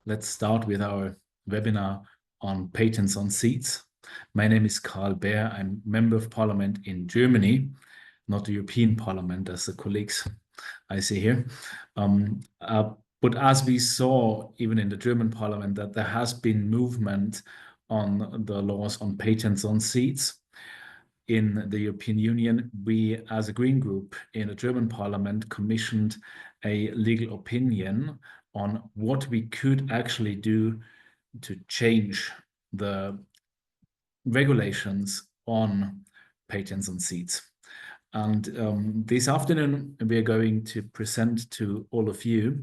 Let's start with our webinar on patents on seeds. My name is Karl Beer. I'm Member of Parliament in Germany, not the European Parliament as the colleagues I see here. But as we saw even in the German Parliament that there has been movement on the laws on patents on seeds. In the European Union, we as a Green Group in the German Parliament commissioned a legal opinion on what we could actually do to change the regulations on patents on seeds. And this afternoon, we are going to present to all of you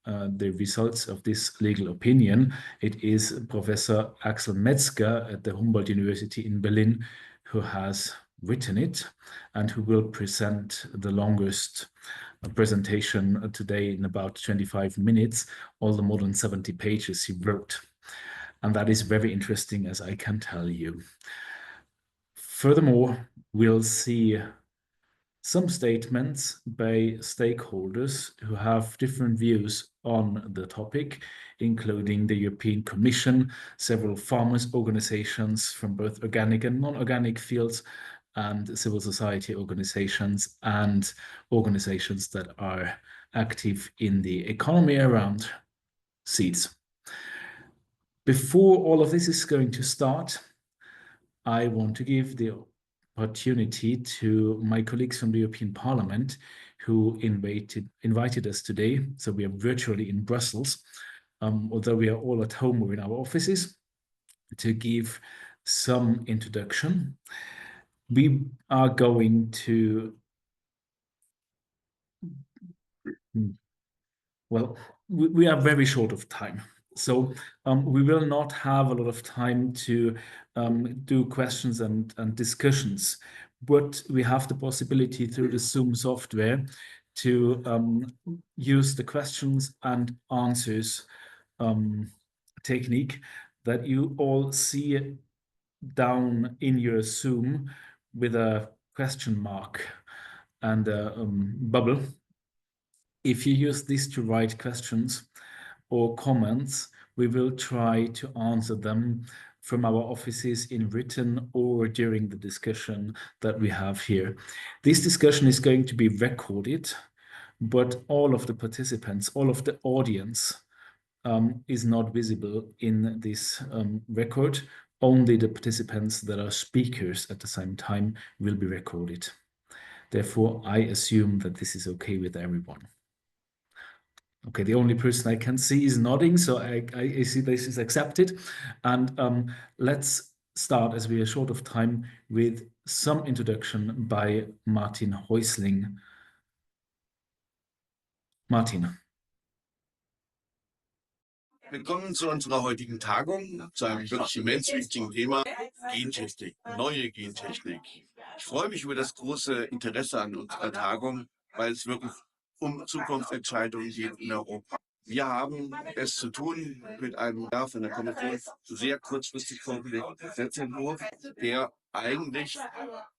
the results of this legal opinion. It is Professor Axel Metzger at the Humboldt University in Berlin who has written it and who will present the longest presentation today in about 25 minutes, all the more than 70 pages he wrote. And that is very interesting, as I can tell you. Furthermore, we'll see some statements by stakeholders who have different views on the topic, including the European Commission, several farmers' organizations from both organic and non-organic fields, and civil society organizations and organizations that are active in the economy around seeds. Before all of this is going to start, I want to give the opportunity to my colleagues from the European Parliament who invited us today. So we are virtually in Brussels, although we are all at home or in our offices, to give some introduction. We are going to, well, we are very short of time. So we will not have a lot of time to do questions and discussions, but we have the possibility through the Zoom software to use the questions and answers technique that you all see down in your Zoom with a question mark and a bubble. If you use this to write questions or comments, we will try to answer them from our offices in written or during the discussion that we have here. This discussion is going to be recorded, but all of the participants, all of the audience is not visible in this record. Only the participants that are speakers at the same time will be recorded. Therefore, I assume that this is okay with everyone. Okay, the only person I can see is nodding, so I see this is accepted. And let's start, as we are short of time, with some introduction by Martin Häusling. Martin. Willkommen zu unserer heutigen Tagung, zu einem wirklich immens wichtigen Thema, Gentechnik, neue Gentechnik. Ich freue mich über das große Interesse an unserer Tagung, weil es wirklich um Zukunftsentscheidungen geht in Europa. Wir haben es zu tun mit einem von der Kommission sehr kurzfristig vorgelegten Gesetzentwurf, der eigentlich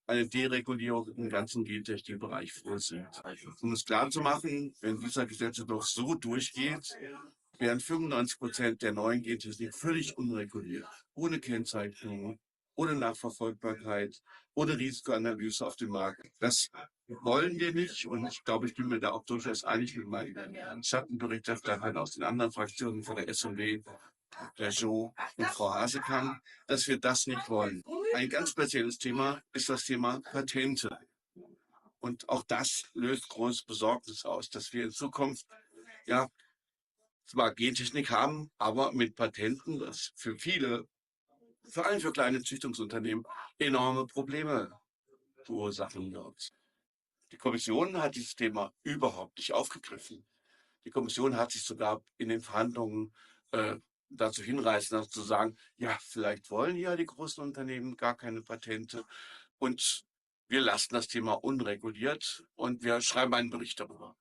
eine Deregulierung im ganzen Gentechnikbereich vorsieht. Um es klar zu machen, wenn dieser Gesetzentwurf so durchgeht, wären 95% der neuen Gentechnik völlig unreguliert, ohne Kennzeichnung, ohne Nachverfolgbarkeit, ohne Risikoanalyse auf dem Markt. Das wollen wir nicht und ich glaube, ich bin mir da auch durchaus einig mit meinen Schattenberichterstattern aus den anderen Fraktionen von der S&D, der Jo und Frau Hasekamp, dass wir das nicht wollen. Ein ganz spezielles Thema ist das Thema Patente. Und auch das löst große Besorgnis aus, dass wir in Zukunft zwar Gentechnik haben, aber mit Patenten, das für viele, vor allem für kleine Züchtungsunternehmen, enorme Probleme verursachen wird. Die Kommission hat dieses Thema überhaupt nicht aufgegriffen. Die Kommission hat sich sogar in den Verhandlungen dazu hinreißen lassen, zu sagen, ja, vielleicht wollen ja die großen Unternehmen gar keine Patente und wir lassen das Thema unreguliert und wir schreiben einen Bericht darüber.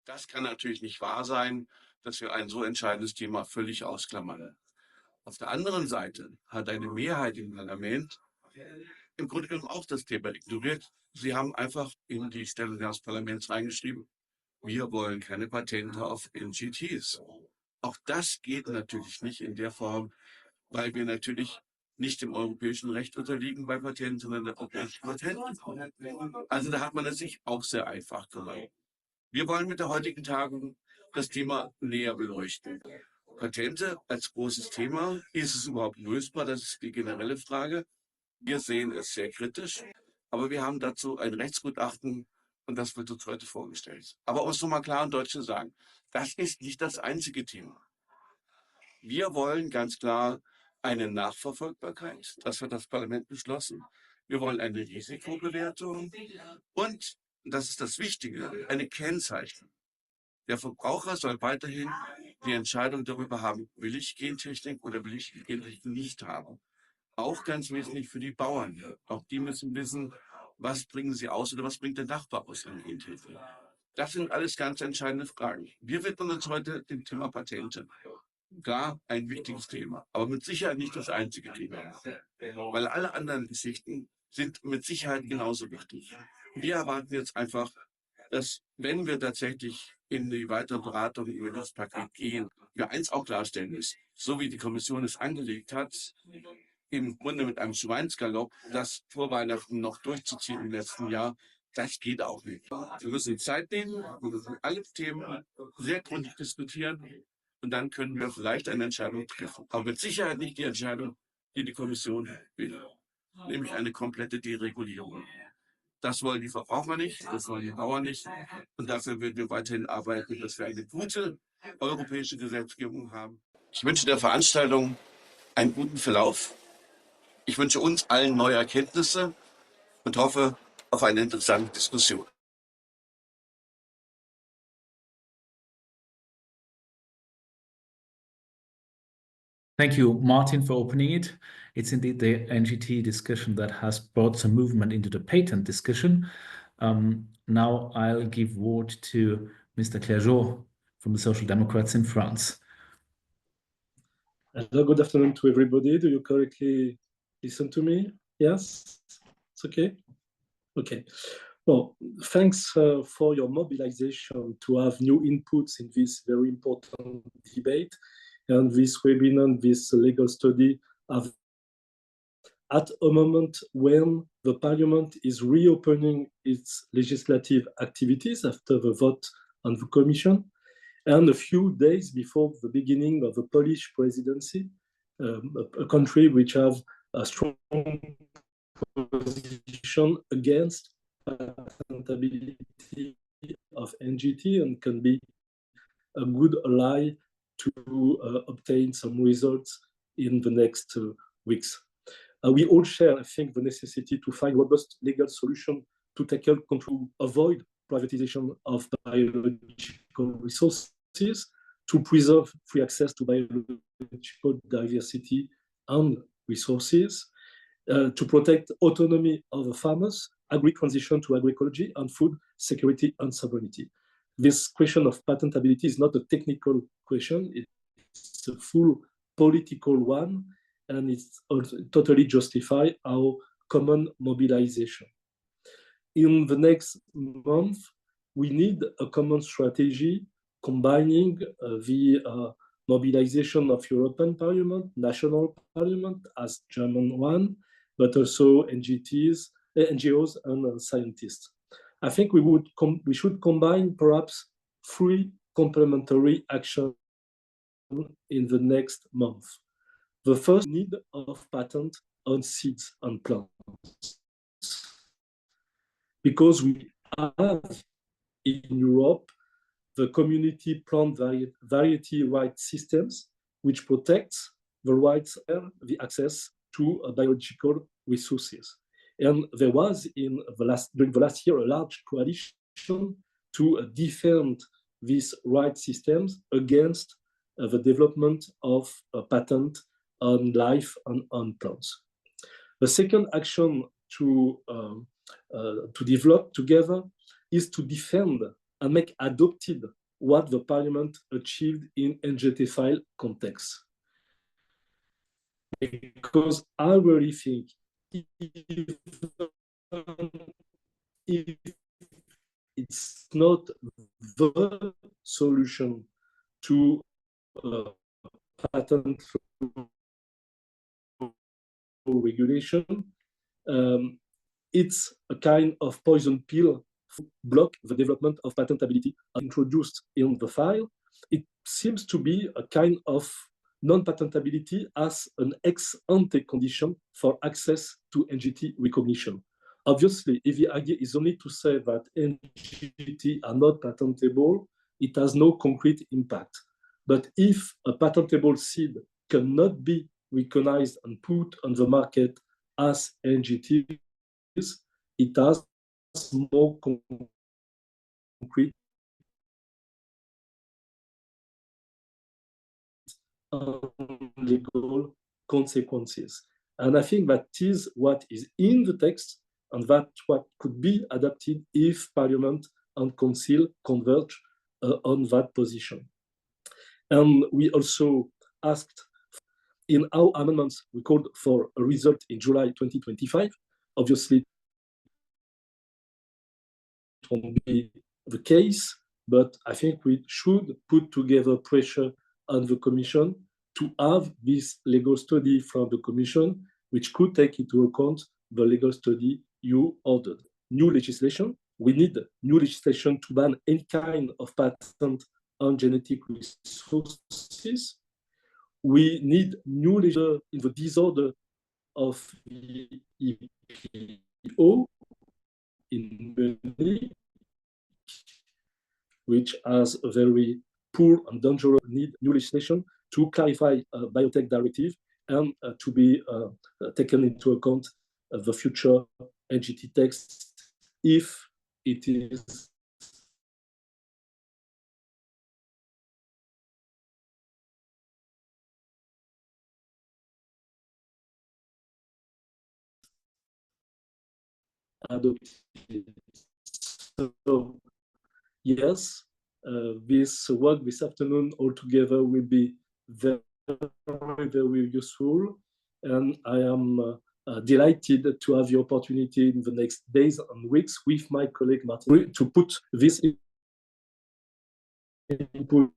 Das kann natürlich nicht wahr sein, dass wir ein so entscheidendes Thema völlig ausklammern. Auf der anderen Seite hat eine Mehrheit im Parlament im Grunde genommen auch das Thema ignoriert. Sie haben einfach in die Stellungnahme des Parlaments reingeschrieben, wir wollen keine Patente auf NGTs. Auch das geht natürlich nicht in der Form, weil wir natürlich nicht dem europäischen Recht unterliegen bei Patenten, sondern der europäischen Patenten. Also da hat man es sich auch sehr einfach gemacht. Wir wollen mit der heutigen Tagung das Thema näher beleuchten. Patente als großes Thema, ist es überhaupt lösbar? Das ist die generelle Frage. Wir sehen es sehr kritisch, aber wir haben dazu ein Rechtsgutachten und das wird uns heute vorgestellt. Aber um es nochmal klar und deutsch zu sagen, das ist nicht das einzige Thema. Wir wollen ganz klar eine Nachverfolgbarkeit, das hat das Parlament beschlossen. Wir wollen eine Risikobewertung und, das ist das Wichtige, eine Kennzeichnung. Der Verbraucher soll weiterhin die Entscheidung darüber haben, will ich Gentechnik oder will ich Gentechnik nicht haben. Auch ganz wesentlich für die Bauern. Auch die müssen wissen, was bringen sie aus oder was bringt der Nachbar aus an Gentechnik. Das sind alles ganz entscheidende Fragen. Wir widmen uns heute dem Thema Patente. Klar, ein wichtiges Thema, aber mit Sicherheit nicht das einzige Thema. Weil alle anderen Geschichten sind mit Sicherheit genauso wichtig. Wir erwarten jetzt einfach, dass, wenn wir tatsächlich in die weitere Beratung über das Paket gehen, wir eins auch klarstellen müssen, so wie die Kommission es angelegt hat, im Grunde mit einem Schweinsgalopp, das vor Weihnachten noch durchzuziehen im letzten Jahr, das geht auch nicht. Wir müssen Zeit nehmen, wir müssen alle Themen sehr gründlich diskutieren und dann können wir vielleicht eine Entscheidung treffen. Aber mit Sicherheit nicht die Entscheidung, die die Kommission will, nämlich eine komplette Deregulierung. Das wollen die Verbraucher nicht, das wollen die Bauern nicht. Und dafür werden wir weiterhin arbeiten, dass wir eine gute europäische Gesetzgebung haben. Ich wünsche der Veranstaltung einen guten Verlauf. Ich wünsche uns allen neue Erkenntnisse und hoffe auf eine interessante Diskussion. Thank you, Martin, for opening it. It's indeed the NGT discussion that has brought some movement into the patent discussion. Now I'll give word to Mr. Clergeau from the Social Democrats in France. Hello, good afternoon to everybody. Do you correctly listen to me? Yes? It's okay? Okay. Well, thanks for your mobilization to have new inputs in this very important debate. And this webinar, this legal study, at a moment when the Parliament is reopening its legislative activities after the vote on the Commission, and a few days before the beginning of the Polish presidency, a country which has a strong position against patentability of NGT and can be a good ally to obtain some results in the next weeks. We all share, I think, the necessity to find robust legal solution to tackle control, avoid privatization of biological resources, to preserve free access to biological diversity and resources, to protect autonomy of the farmers, agri-transition to agroecology, and food security and sovereignty. This question of patentability is not a technical question, it's a full political one, and it's totally justify our common mobilization. In the next month, we need a common strategy combining the mobilization of European Parliament, national Parliament as German one, but also NGTs, NGOs and scientists. I think we should combine perhaps 3 complementary actions in the next month. The first, need of patent on seeds and plants. Because we have in Europe the community plant variety rights systems, which protects the rights and the access to biological resources. And there was during the last year a large coalition to defend these rights systems against the development of a patent on life and on plants. The second action to develop together is to defend and make adopted what the Parliament achieved in NGT file context. Because I really think if it's not the solution to patent regulation. It's a kind of poison pill to block the development of patentability introduced in the file. It seems to be a kind of non-patentability as an ex-ante condition for access to NGT recognition. Obviously, if the idea is only to say that NGT are not patentable, it has no concrete impact. But if a patentable seed cannot be recognized and put on the market as NGT, it has more concrete legal consequences. And I think that is what is in the text, and that's what could be adapted if Parliament and Council converge on that position. And we also asked in our amendments, we called for a result in July 2025. Obviously, it won't be the case, but I think we should put together pressure on the Commission to have this legal study from the Commission, which could take into account the legal study you ordered. New legislation, we need new legislation to ban any kind of patent on genetic resources. We need new legislation in the disorder of the EPO in Munich, which has a very poor and dangerous need new legislation to clarify a biotech directive and to be taken into account the future NGT text if it is adopted. So, yes, this work this afternoon altogether will be very, very useful. And I am delighted to have the opportunity in the next days and weeks with my colleague Martin to put this input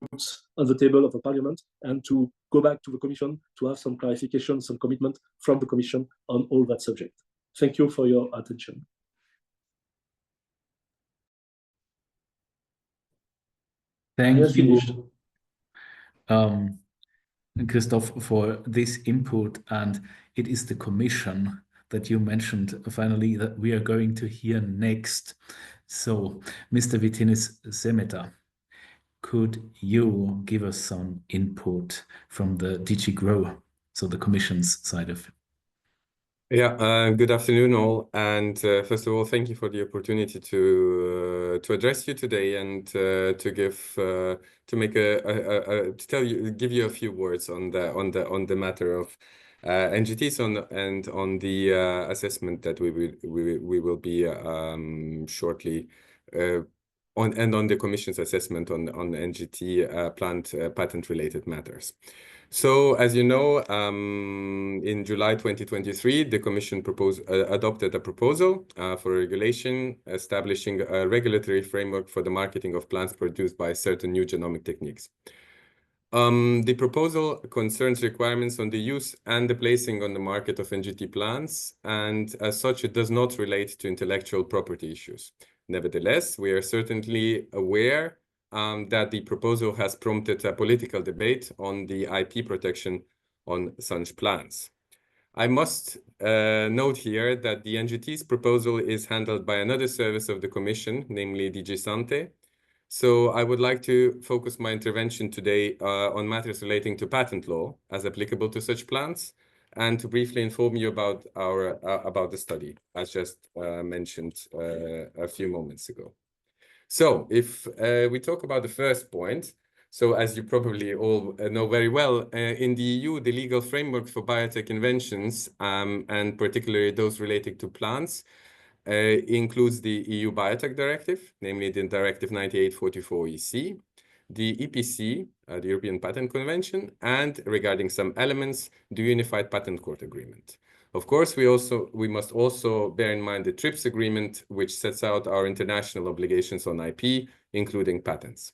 on the table of the Parliament and to go back to the Commission to have some clarification, some commitment from the Commission on all that subject. Thank you for your attention. Thank you, Christoph, for this input. And it is the Commission that you mentioned finally that we are going to hear next. So, Mr. Vytenis Semeta, could you give us some input from the DG GROW, so the Commission's side of it? Yeah, good afternoon all. And first of all, thank you for the opportunity to address you today and to give you a few words on the matter of NGTs and on the assessment that we will be shortly on the Commission's assessment on NGT plant patent related matters. So, as you know, in July 2023, the Commission adopted a proposal for regulation establishing a regulatory framework for the marketing of plants produced by certain new genomic techniques. The proposal concerns requirements on the use and the placing on the market of NGT plants, and as such, it does not relate to intellectual property issues. Nevertheless, we are certainly aware that the proposal has prompted a political debate on the IP protection on such plants. I must note here that the NGT's proposal is handled by another service of the Commission, namely DG Sante. So I would like to focus my intervention today on matters relating to patent law as applicable to such plants, and to briefly inform you about about the study, as just mentioned a few moments ago. So if we talk about the first point, so as you probably all know very well, in the EU, the legal framework for biotech inventions, and particularly those related to plants, includes the EU Biotech Directive, namely the Directive 98/44/EC, the EPC, the European Patent Convention, and regarding some elements, the Unified Patent Court Agreement. Of course, we must also bear in mind the TRIPS agreement, which sets out our international obligations on IP, including patents.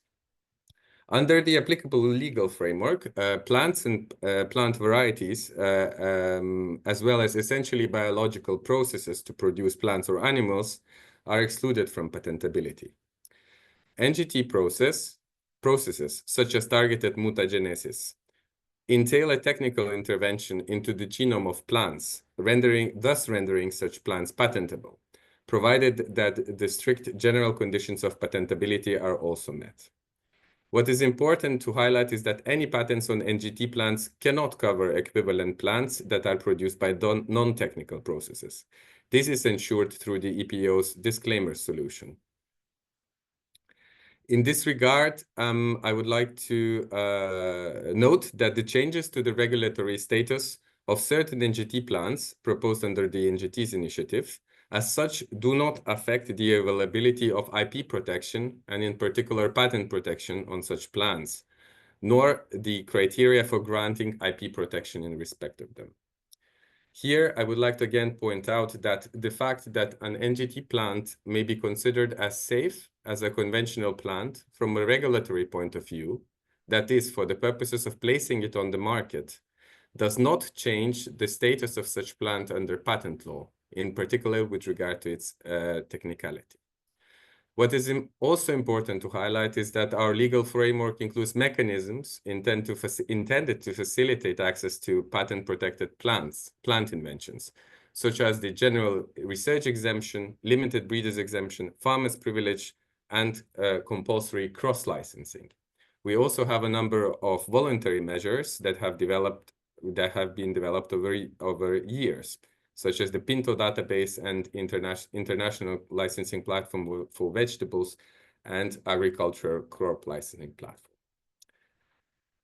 Under the applicable legal framework, plants and plant varieties, as well as essentially biological processes to produce plants or animals, are excluded from patentability. NGT processes, such as targeted mutagenesis, entail a technical intervention into the genome of plants, thus rendering such plants patentable, provided that the strict general conditions of patentability are also met. What is important to highlight is that any patents on NGT plants cannot cover equivalent plants that are produced by non-technical processes. This is ensured through the EPO's disclaimer solution. In this regard, I would like to note that the changes to the regulatory status of certain NGT plants proposed under the NGTs initiative, as such, do not affect the availability of IP protection, and in particular patent protection on such plants, nor the criteria for granting IP protection in respect of them. Here, I would like to again point out that the fact that an NGT plant may be considered as safe as a conventional plant from a regulatory point of view, that is, for the purposes of placing it on the market, does not change the status of such plant under patent law, in particular with regard to its technicality. What is also important to highlight is that our legal framework includes mechanisms intended to facilitate access to patent-protected plant inventions, such as the general research exemption, limited breeders exemption, farmers privilege, and compulsory cross-licensing. We also have a number of voluntary measures that have been developed over years, such as the Pinto database and international licensing platform for vegetables and agricultural crop licensing platform.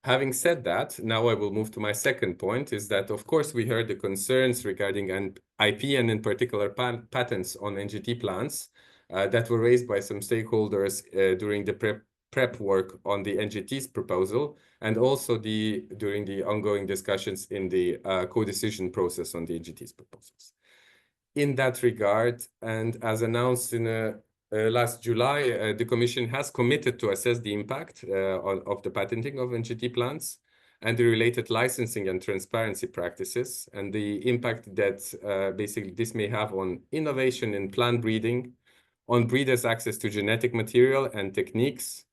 Having said that, now I will move to my second point, is that, of course, we heard the concerns regarding IP and in particular patents on NGT plants that were raised by some stakeholders during the prep work on the NGT's proposal, and also during the ongoing discussions in the co-decision process on the NGT's proposals. In that regard, and as announced in last July, the Commission has committed to assess the impact of the patenting of NGT plants and the related licensing and transparency practices, and the impact that basically this may have on innovation in plant breeding, on breeders' access to genetic material and techniques,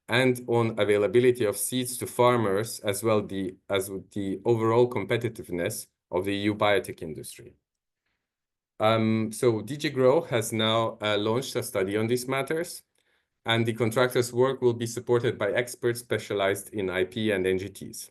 and on availability of seeds to farmers, as well as the overall competitiveness of the EU biotech industry. So DG Grow has now launched a study on these matters, and the contractor's work will be supported by experts specialized in IP and NGTs.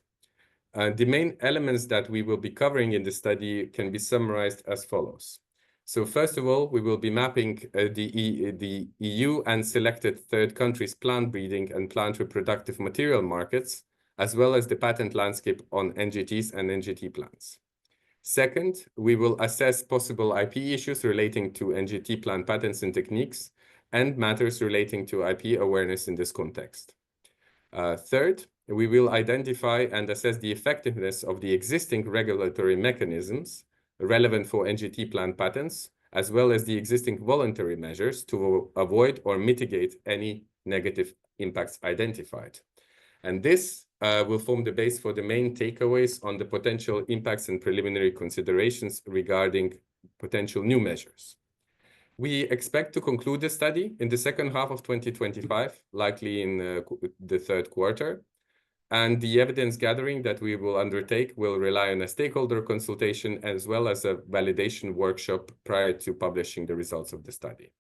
The main elements that we will be covering in the study can be summarized as follows. So first of all, we will be mapping the EU and selected third countries' plant breeding and plant reproductive material markets, as well as the patent landscape on NGTs and NGT plants. Second, we will assess possible IP issues relating to NGT plant patents and techniques, and matters relating to IP awareness in this context. Third, we will identify and assess the effectiveness of the existing regulatory mechanisms relevant for NGT plant patents, as well as the existing voluntary measures to avoid or mitigate any negative impacts identified. And this will form the base for the main takeaways on the potential impacts and preliminary considerations regarding potential new measures. We expect to conclude the study in the second half of 2025, likely in the third quarter. And the evidence gathering that we will undertake will rely on a stakeholder consultation as well as a validation workshop prior to publishing the results of the study.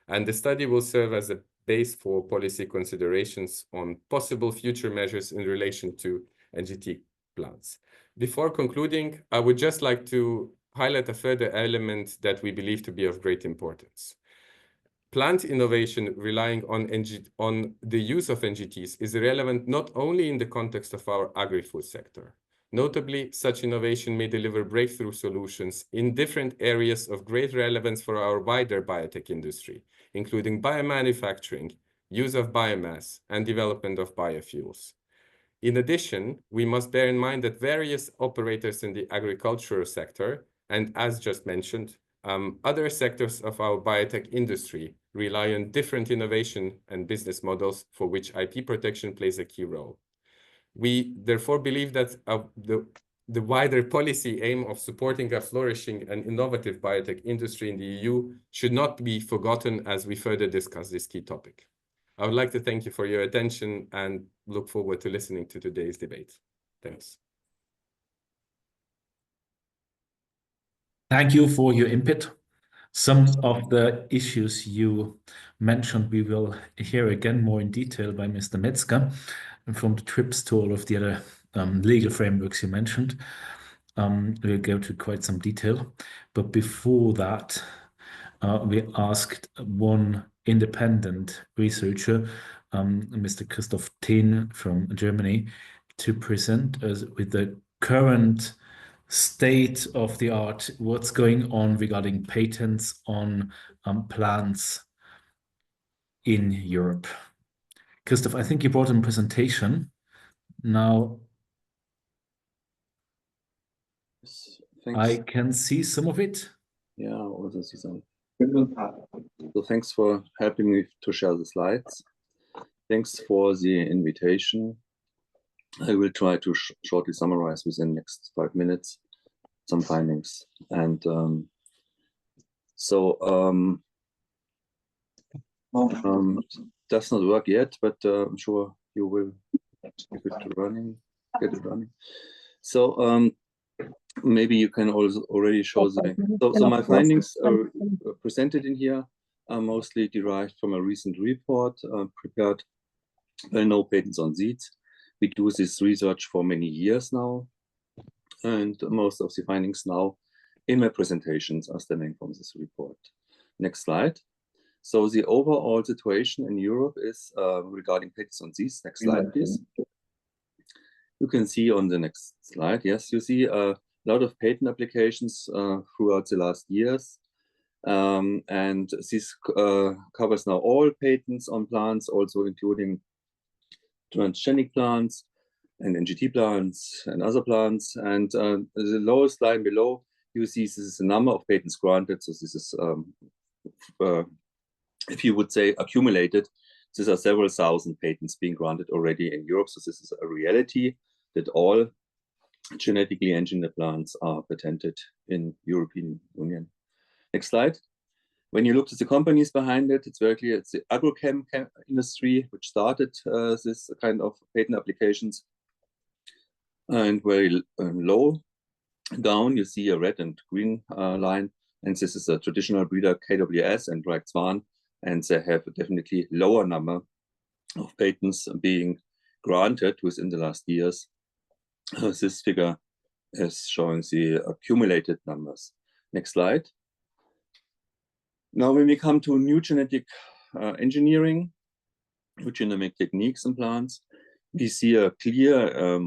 And the study will serve as a base for policy considerations on possible future measures in relation to NGT plants. Before concluding, I would just like to highlight a further element that we believe to be of great importance. Plant innovation relying on the use of NGTs is relevant not only in the context of our agri-food sector. Notably, such innovation may deliver breakthrough solutions in different areas of great relevance for our wider biotech industry, including biomanufacturing, use of biomass, and development of biofuels. In addition, we must bear in mind that various operators in the agricultural sector, and as just mentioned, Other sectors of our biotech industry rely on different innovation and business models for which IP protection plays a key role. We therefore believe that the wider policy aim of supporting a flourishing and innovative biotech industry in the EU should not be forgotten as we further discuss this key topic. I would like to thank you for your attention and look forward to listening to today's debate. Thanks. Thank you for your input. Some of the issues you mentioned, we will hear again more in detail by Mr. Metzger, and from the TRIPS to all of the other legal frameworks you mentioned. We'll go to quite some detail. But before that, we asked one independent researcher, Mr. Christoph Thien from Germany, to present us with the current state of the art, what's going on regarding patents on plants in Europe. Christoph, I think you brought a presentation. Now, Thanks. I can see some of it. Yeah, I also see some. So thanks for helping me to share the slides. Thanks for the invitation. I will try to shortly summarize within the next 5 minutes some findings. And does not work yet, but I'm sure you will get it running. So maybe you can also already show the. So my findings are presented in here are mostly derived from a recent report prepared by No Patents on Seeds. We do this research for many years now, and most of the findings now in my presentations are stemming from this report. Next slide. So the overall situation in Europe is regarding patents on seeds. Next slide, please. You can see on the next slide, yes, you see a lot of patent applications throughout the last years. And this covers now all patents on plants, also including transgenic plants and NGT plants and other plants. And the lowest line below, you see this is the number of patents granted. So this is, if you would say accumulated, these are several thousand patents being granted already in Europe. So this is a reality that all genetically engineered plants are patented in European Union. Next slide. When you look at the companies behind it, it's very clear it's the agrochem industry which started this kind of patent applications. And very low down, you see a red and green line. And this is a traditional breeder KWS and Reichswan. And they have a definitely lower number of patents being granted within the last years. This figure is showing the accumulated numbers. Next slide. Now, when we come to new genetic engineering, new genomic techniques in plants, we see a clear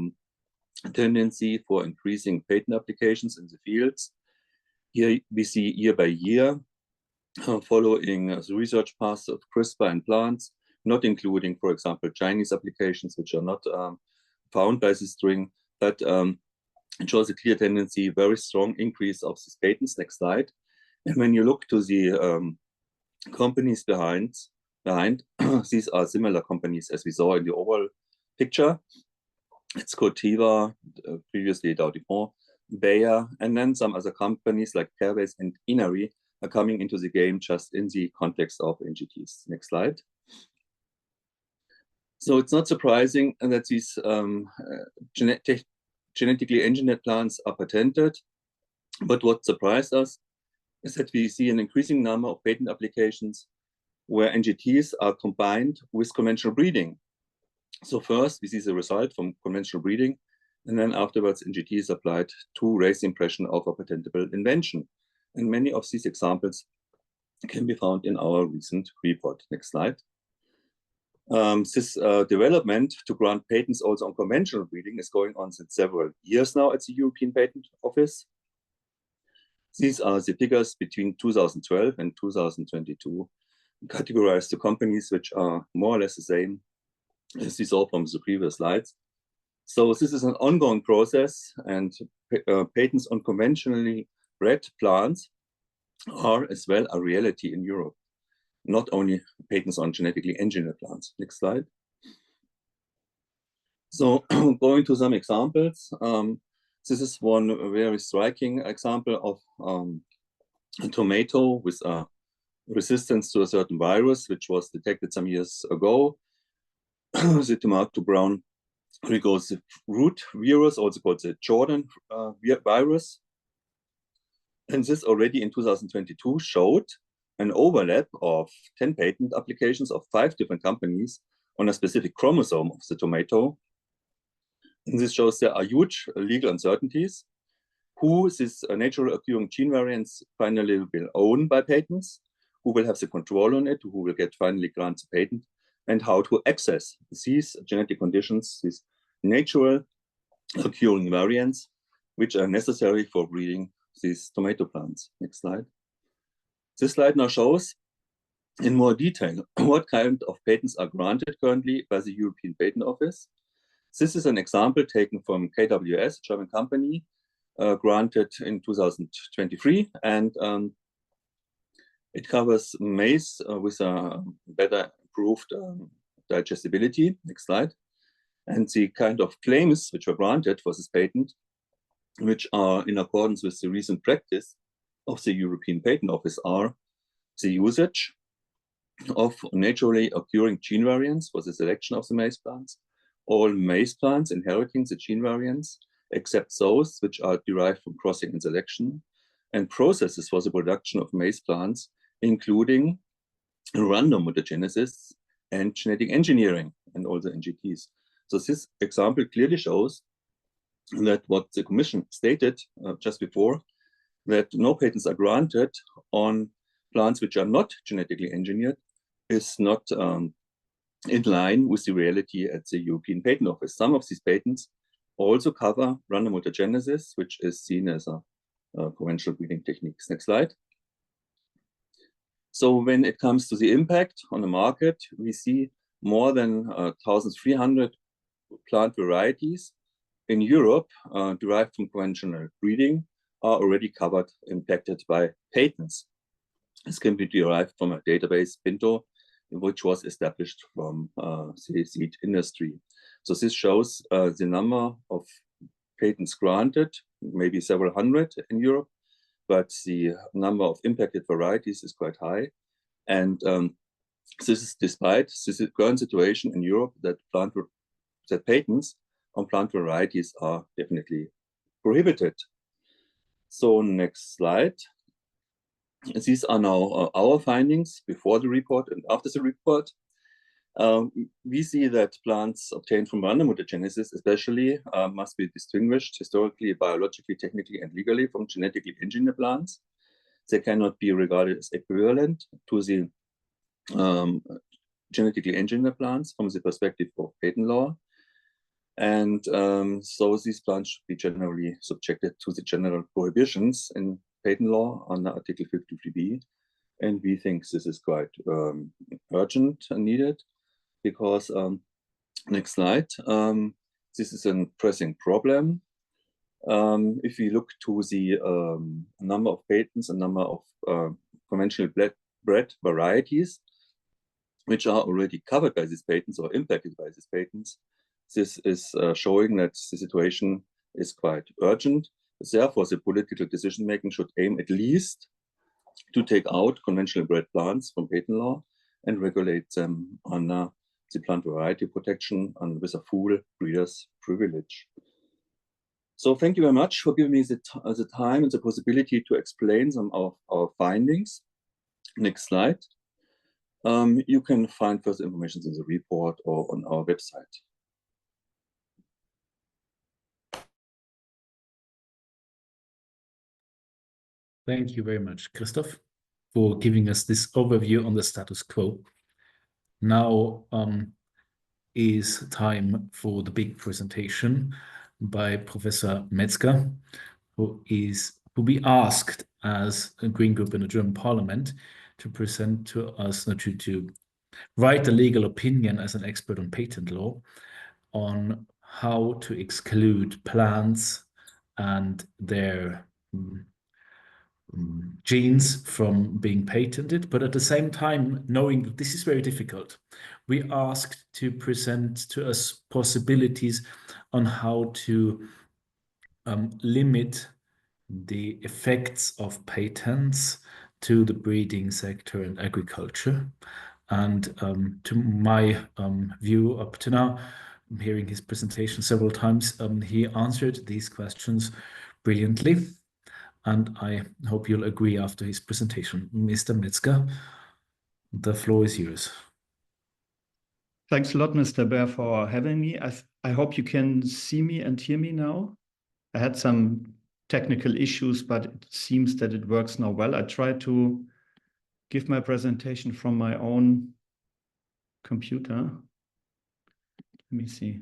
tendency for increasing patent applications in the fields. Here we see year by year, following the research path of CRISPR in plants, not including, for example, Chinese applications, which are not found by this string, but it shows a clear tendency, very strong increase of these patents. Next slide. And when you look to the companies behind, these are similar companies as we saw in the overall picture. It's Corteva, previously Dow DuPont, Bayer, and then some other companies like Perbase and Inari are coming into the game just in the context of NGTs. Next slide. So it's not surprising that these genetically engineered plants are patented, but what surprised us is that we see an increasing number of patent applications where NGTs are combined with conventional breeding. So first, we see the result from conventional breeding, and then afterwards, NGT is applied to raise the impression of a patentable invention. And many of these examples can be found in our recent report. Next slide. This development to grant patents also on conventional breeding is going on since several years now at the European Patent Office. These are the figures between 2012 and 2022, categorized to companies which are more or less the same as we saw from the previous slides. So this is an ongoing process, and patents on conventionally bred plants are as well a reality in Europe, not only patents on genetically engineered plants. Next slide. So going to some examples, this is one very striking example of a tomato with a resistance to a certain virus, which was detected some years ago. The tomato brown rugose root virus, also called the Jordan virus. And this already in 2022 showed an overlap of 10 patent applications of 5 different companies on a specific chromosome of the tomato. And this shows there are huge legal uncertainties. Who these natural occurring gene variants finally will own by patents, who will have the control on it, who will get finally grant the patent, and how to access these genetic conditions, these natural occurring variants, which are necessary for breeding these tomato plants. Next slide. This slide now shows in more detail what kind of patents are granted currently by the European Patent Office. This is an example taken from KWS, a German company, granted in 2023, and it covers maize with a better improved digestibility. Next slide. And the kind of claims which were granted for this patent, which are in accordance with the recent practice of the European Patent Office, are the usage of naturally occurring gene variants for the selection of the maize plants, all maize plants inheriting the gene variants, except those which are derived from crossing and selection, and processes for the production of maize plants, including random mutagenesis and genetic engineering, and also NGTs. So this example clearly shows that what the Commission stated just before, that no patents are granted on plants which are not genetically engineered, is not in line with the reality at the European Patent Office. Some of these patents also cover random mutagenesis, which is seen as a conventional breeding techniques. Next slide. So when it comes to the impact on the market, we see more than 1,300 plant varieties in Europe derived from conventional breeding are already covered, impacted by patents. This can be derived from a database, Pinto, which was established from the seed industry. So this shows the number of patents granted, maybe several hundred in Europe, but the number of impacted varieties is quite high. And this is despite the current situation in Europe that patents on plant varieties are definitely prohibited. So next slide. These are now our findings before the report and after the report. We see that plants obtained from random mutagenesis especially must be distinguished historically, biologically, technically, and legally from genetically engineered plants. They cannot be regarded as equivalent to the genetically engineered plants from the perspective of patent law. And so these plants should be generally subjected to the general prohibitions in patent law under Article 53b. And we think this is quite urgent and needed because, next slide, this is a pressing problem. If we look to the number of patents and number of conventional bred varieties, which are already covered by these patents or impacted by these patents, this is showing that the situation is quite urgent. Therefore, the political decision-making should aim at least to take out conventional bred plants from patent law and regulate them under the plant variety protection and with a full breeder's privilege. So thank you very much for giving me the time and the possibility to explain some of our findings. Next slide. You can find further information in the report or on our website. Thank you very much, Christoph, for giving us this overview on the status quo. Now is time for the big presentation by Professor Metzger, who will be asked as a Green Group in the German Parliament to present to us, to write a legal opinion as an expert on patent law on how to exclude plants and their genes from being patented, but at the same time, knowing that this is very difficult, we asked to present to us possibilities on how to limit the effects of patents to the breeding sector and agriculture. And to my view up to now, hearing his presentation several times, he answered these questions brilliantly. And I hope you'll agree after his presentation. Mr. Metzger, the floor is yours. Thanks a lot, Mr. Bear, for having me. I hope you can see me and hear me now. I had some technical issues, but it seems that it works now well. I tried to give my presentation from my own computer. Let me see.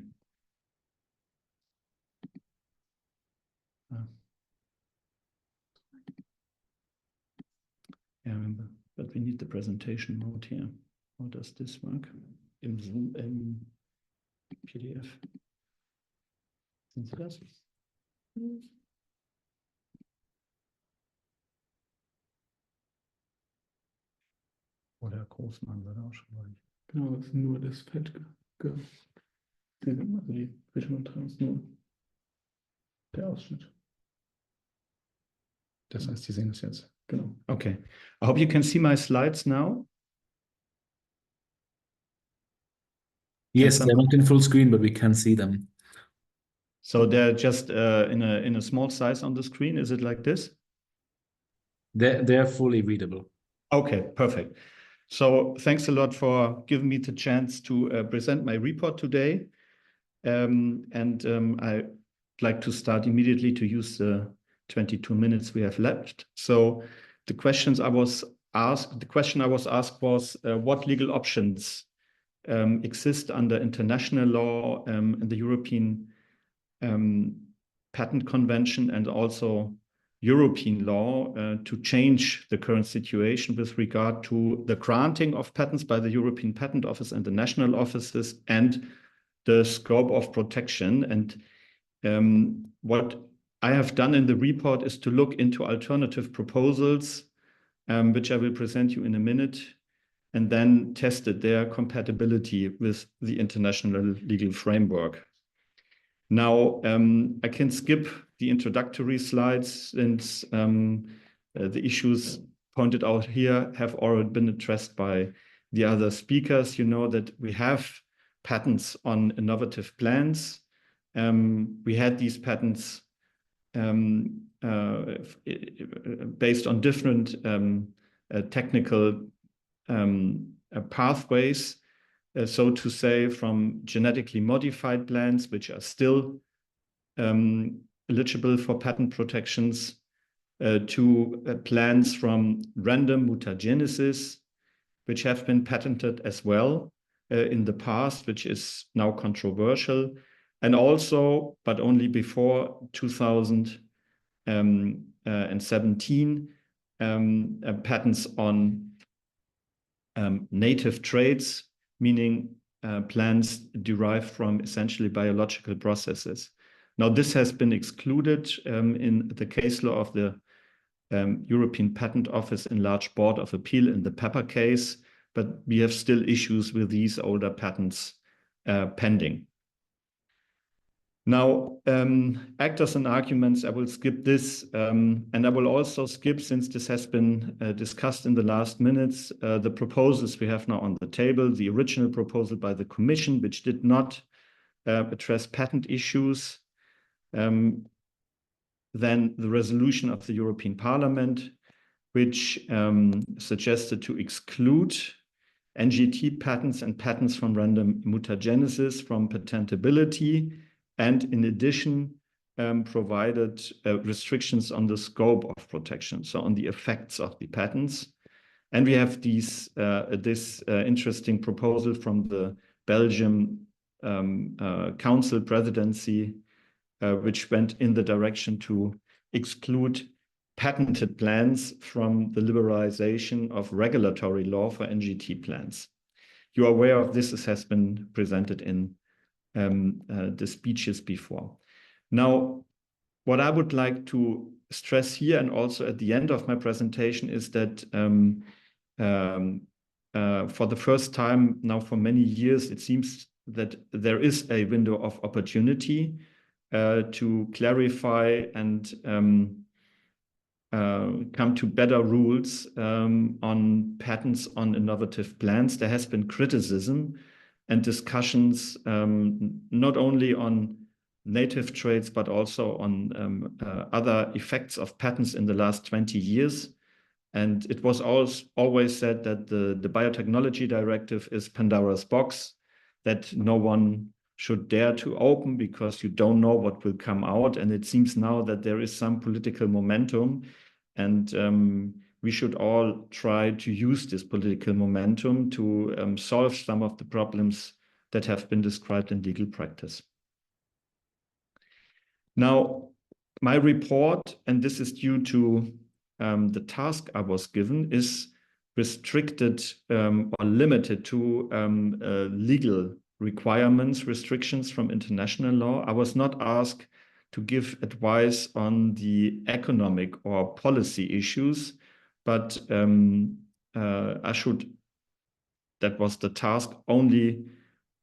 Yeah, but we need the presentation mode here. How does this work? Im Zoom, im PDF. Sind Sie das? Oder Großmann würde auch schon mal. Genau, das ist nur das Feld. Also die Bildschirmübertragung ist nur der Ausschnitt. Das heißt, Sie sehen es jetzt. Genau. Okay. I hope you can see my slides now. Yes, they're not in full screen, but we can see them. So they're just in a small size on the screen. Is it like this? They're fully readable. Okay, perfect. So thanks a lot for giving me the chance to present my report today. I'd like to start immediately to use the 22 minutes we have left. So the question I was asked was what legal options exist under international law and the European Patent Convention and also European law to change the current situation with regard to the granting of patents by the European Patent Office and the national offices and the scope of protection. And what I have done in the report is to look into alternative proposals, which I will present you in a minute, and then tested their compatibility with the international legal framework. Now, I can skip the introductory slides since the issues pointed out here have already been addressed by the other speakers. You know that we have patents on innovative plants. We had these patents based on different technical pathways, so to say, from genetically modified plants, which are still eligible for patent protections, to plants from random mutagenesis, which have been patented as well in the past, which is now controversial. And also, but only before 2017, patents on native traits, meaning plants derived from essentially biological processes. Now, this has been excluded in the case law of the European Patent Office Enlarged Board of Appeal in the Pepper case, but we have still issues with these older patents pending. Now, actors and arguments, I will skip this, and I will also skip, since this has been discussed in the last minutes, the proposals we have now on the table, the original proposal by the Commission, which did not address patent issues, then the resolution of the European Parliament, which suggested to exclude NGT patents and patents from random mutagenesis from patentability, and in addition, provided restrictions on the scope of protection, so on the effects of the patents. And we have this interesting proposal from the Belgium Council presidency, which went in the direction to exclude patented plants from the liberalization of regulatory law for NGT plants. You are aware of this. This has been presented in the speeches before. Now, what I would like to stress here and also at the end of my presentation is that for the first time now for many years, it seems that there is a window of opportunity to clarify and come to better rules on patents on innovative plants. There has been criticism and discussions not only on native traits, but also on other effects of patents in the last 20 years. And it was always said that the biotechnology directive is Pandora's box, that no one should dare to open because you don't know what will come out. And it seems now that there is some political momentum, and we should all try to use this political momentum to solve some of the problems that have been described in legal practice. Now, my report, and this is due to the task I was given, is restricted or limited to legal requirements, restrictions from international law. I was not asked to give advice on the economic or policy issues, but I should, that was the task, only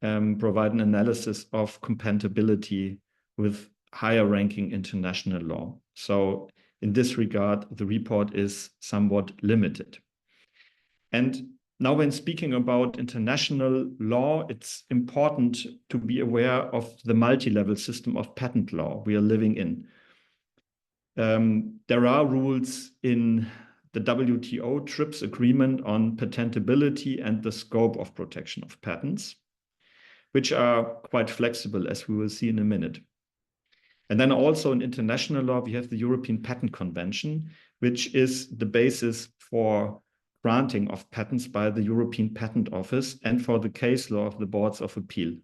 provide an analysis of compatibility with higher ranking international law. So in this regard, the report is somewhat limited. And now when speaking about international law, it's important to be aware of the multi-level system of patent law we are living in. There are rules in the WTO TRIPS agreement on patentability and the scope of protection of patents, which are quite flexible, as we will see in a minute. And then also in international law, we have the European Patent Convention, which is the basis for granting of patents by the European Patent Office and for the case law of the boards of appeal.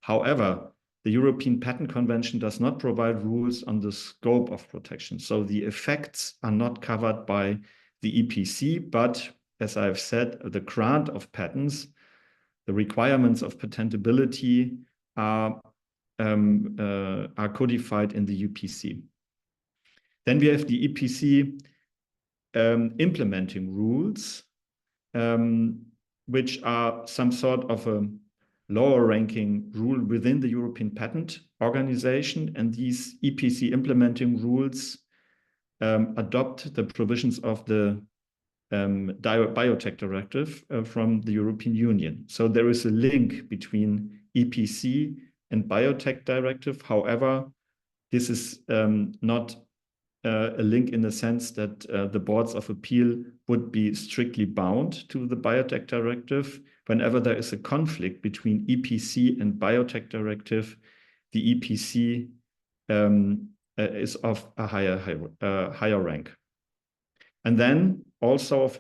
However, the European Patent Convention does not provide rules on the scope of protection. So the effects are not covered by the EPC, but as I've said, the grant of patents, the requirements of patentability are codified in the UPC. Then we have the EPC implementing rules, which are some sort of a lower ranking rule within the European Patent Organization. And these EPC implementing rules adopt the provisions of the Biotech Directive from the European Union. So there is a link between EPC and Biotech Directive. However, this is not a link in the sense that the boards of appeal would be strictly bound to the Biotech Directive. Whenever there is a conflict between EPC and Biotech Directive, the EPC is of a higher rank. And then also of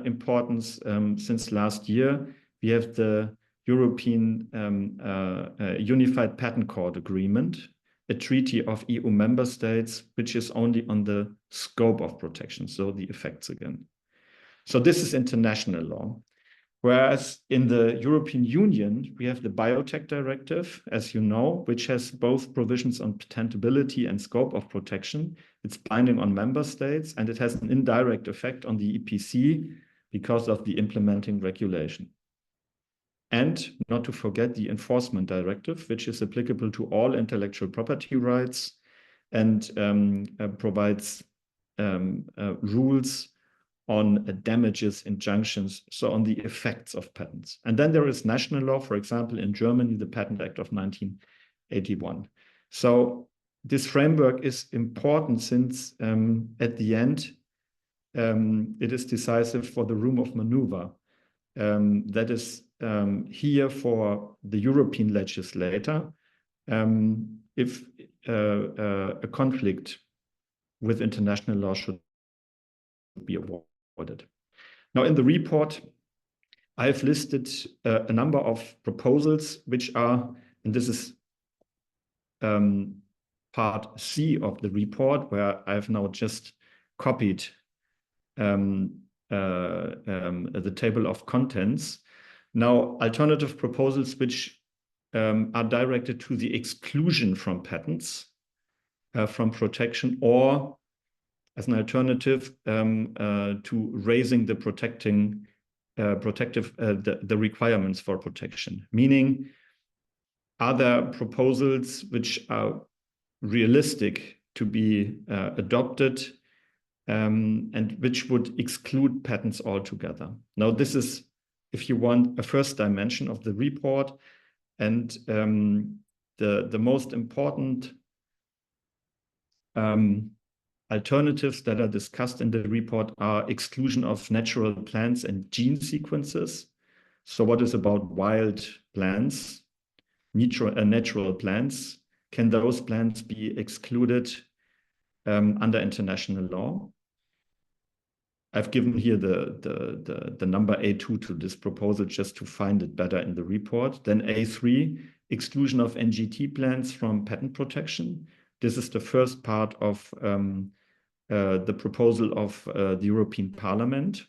importance, since last year, we have the European Unified Patent Court Agreement, a treaty of EU member states, which is only on the scope of protection, so the effects again. So this is international law. Whereas in the European Union, we have the Biotech Directive, as you know, which has both provisions on patentability and scope of protection. It's binding on member states, and it has an indirect effect on the EPC because of the implementing regulation. And not to forget the Enforcement Directive, which is applicable to all intellectual property rights and provides rules on damages, injunctions, so on the effects of patents. And then there is national law, for example, in Germany, the Patent Act of 1981. So this framework is important since at the end, it is decisive for the room of maneuver. That is here for the European legislator if a conflict with international law should be avoided. Now, in the report, I have listed a number of proposals which are, and this is part C of the report, where I have now just copied the table of contents. Now, alternative proposals which are directed to the exclusion from patents, from protection, or as an alternative to raising the the requirements for protection. Meaning, are there proposals which are realistic to be adopted and which would exclude patents altogether? Now, this is, if you want, a first dimension of the report, and the most important alternatives that are discussed in the report are exclusion of natural plants and gene sequences. So what is about wild plants, natural plants? Can those plants be excluded under international law? I've given here the number A2 to this proposal just to find it better in the report. Then A3, exclusion of NGT plants from patent protection. This is the first part of the proposal of the European Parliament.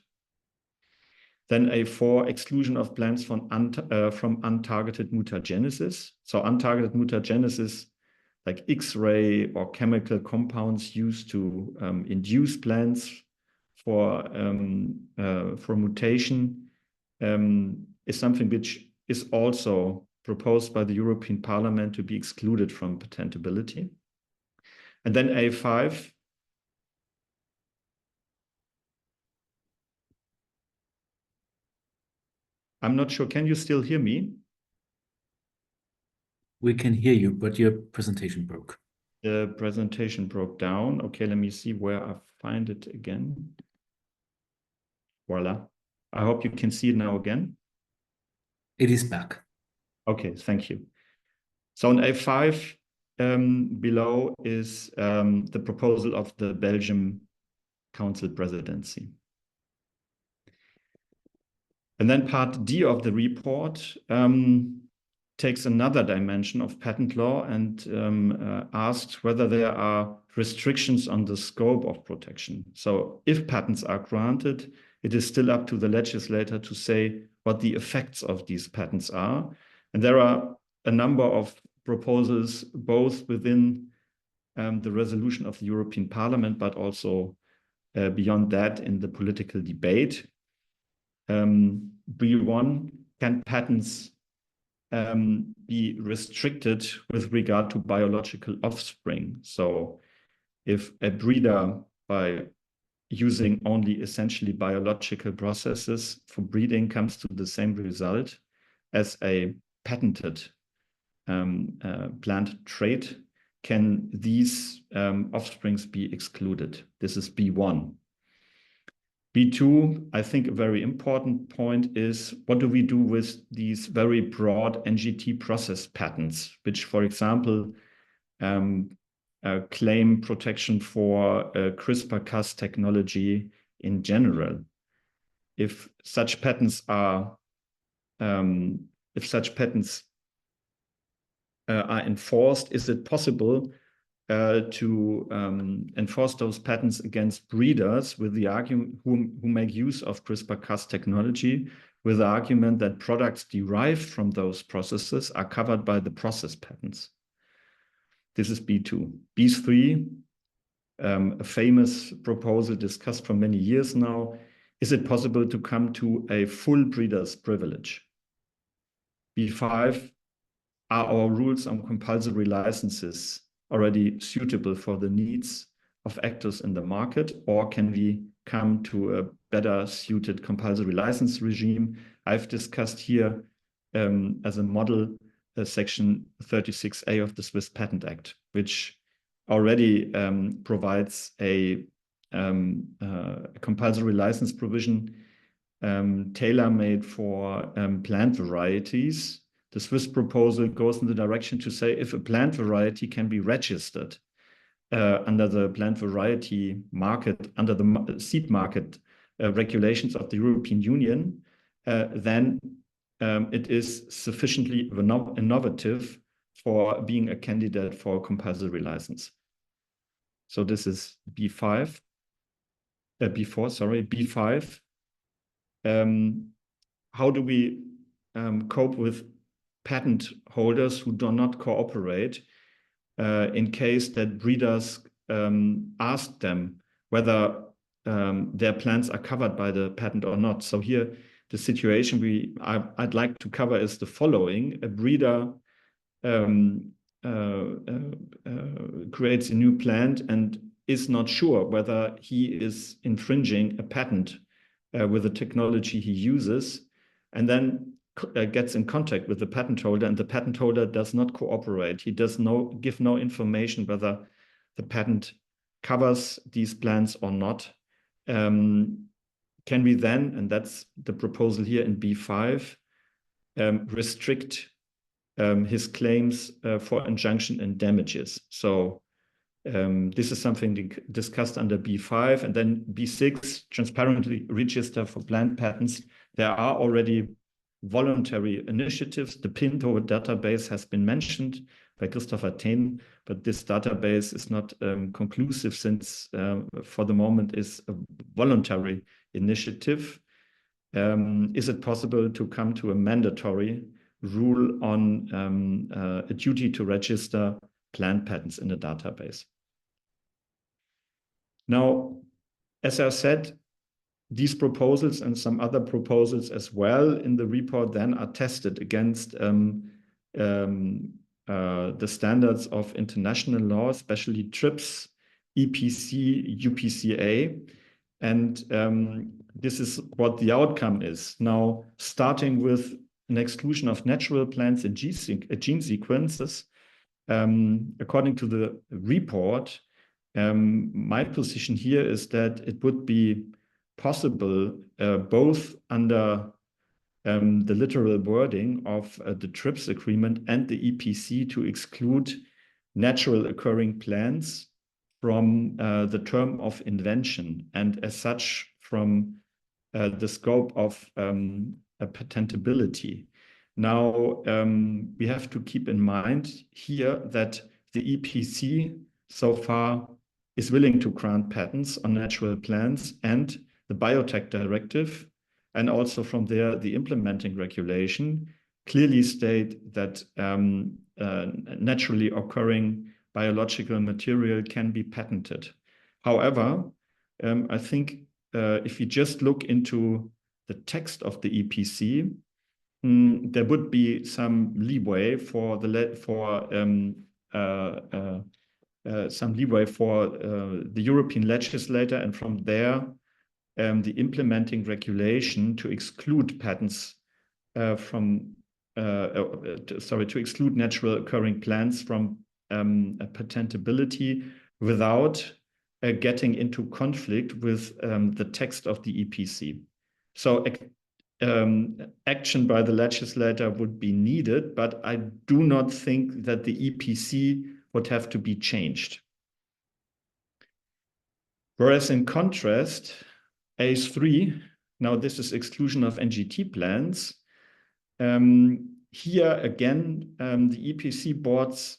Then A4, exclusion of plants from untargeted mutagenesis. So untargeted mutagenesis, like X-ray or chemical compounds used to induce plants for mutation, is something which is also proposed by the European Parliament to be excluded from patentability. And then A5, I'm not sure, can you still hear me? We can hear you, but your presentation broke. The presentation broke down. Okay, let me see where I find it again. Voila. I hope you can see it now again. It is back. Okay, thank you. So on A5 below is the proposal of the Belgium Council presidency. And then part D of the report takes another dimension of patent law and asks whether there are restrictions on the scope of protection. So if patents are granted, it is still up to the legislator to say what the effects of these patents are. And there are a number of proposals, both within the resolution of the European Parliament, but also beyond that in the political debate. B1, can patents be restricted with regard to biological offspring? So if a breeder, by using only essentially biological processes for breeding, comes to the same result as a patented plant trait, can these offsprings be excluded? This is B1. B2, I think a very important point is, what do we do with these very broad NGT process patents, which, for example, claim protection for CRISPR-Cas technology in general? If such patents are enforced, is it possible to enforce those patents against breeders with the argument who make use of CRISPR-Cas technology, with the argument that products derived from those processes are covered by the process patents? This is B2. B3, a famous proposal discussed for many years now. Is it possible to come to a full breeder's privilege? B5, are our rules on compulsory licenses already suitable for the needs of actors in the market, or can we come to a better suited compulsory license regime? I've discussed here as a model section 36A of the Swiss Patent Act, which already provides a compulsory license provision tailor-made for plant varieties. The Swiss proposal goes in the direction to say if a plant variety can be registered under the plant variety market, under the seed market regulations of the European Union, then it is sufficiently innovative for being a candidate for a compulsory license. So this is B4, sorry, B5. How do we cope with patent holders who do not cooperate in case that breeders ask them whether their plants are covered by the patent or not. So here, the situation I'd like to cover is the following. A breeder creates a new plant and is not sure whether he is infringing a patent with the technology he uses, and then gets in contact with the patent holder, and the patent holder does not cooperate. He does give no information whether the patent covers these plants or not. Can we then, and that's the proposal here in B5, restrict his claims for injunction and damages? So this is something discussed under B5, and then B6, transparently register for plant patents. There are already voluntary initiatives. The Pinto database has been mentioned by Christopher Thien, but this database is not conclusive, since for the moment is a voluntary initiative. Is it possible to come to a mandatory rule on a duty to register plant patents in the database? Now, as I said, these proposals and some other proposals as well in the report then are tested against the standards of international law, especially TRIPS, EPC, UPCA. And this is what the outcome is. Now, starting with an exclusion of natural plants and gene sequences, according to the report, my position here is that it would be possible, both under the literal wording of the TRIPS agreement and the EPC, to exclude natural occurring plants from the term of invention, and as such from the scope of patentability. Now, we have to keep in mind here that the EPC so far is willing to grant patents on natural plants, and the Biotech Directive, and also from there the implementing regulation, clearly state that naturally occurring biological material can be patented. However, I think if you just look into the text of the EPC, there would be some leeway for the European legislator, and from there the implementing regulation to exclude patents to exclude natural occurring plants from patentability without getting into conflict with the text of the EPC. So action by the legislator would be needed, but I do not think that the EPC would have to be changed. Whereas in contrast, ACE3, now this is exclusion of NGT plants. Here again, the EPC boards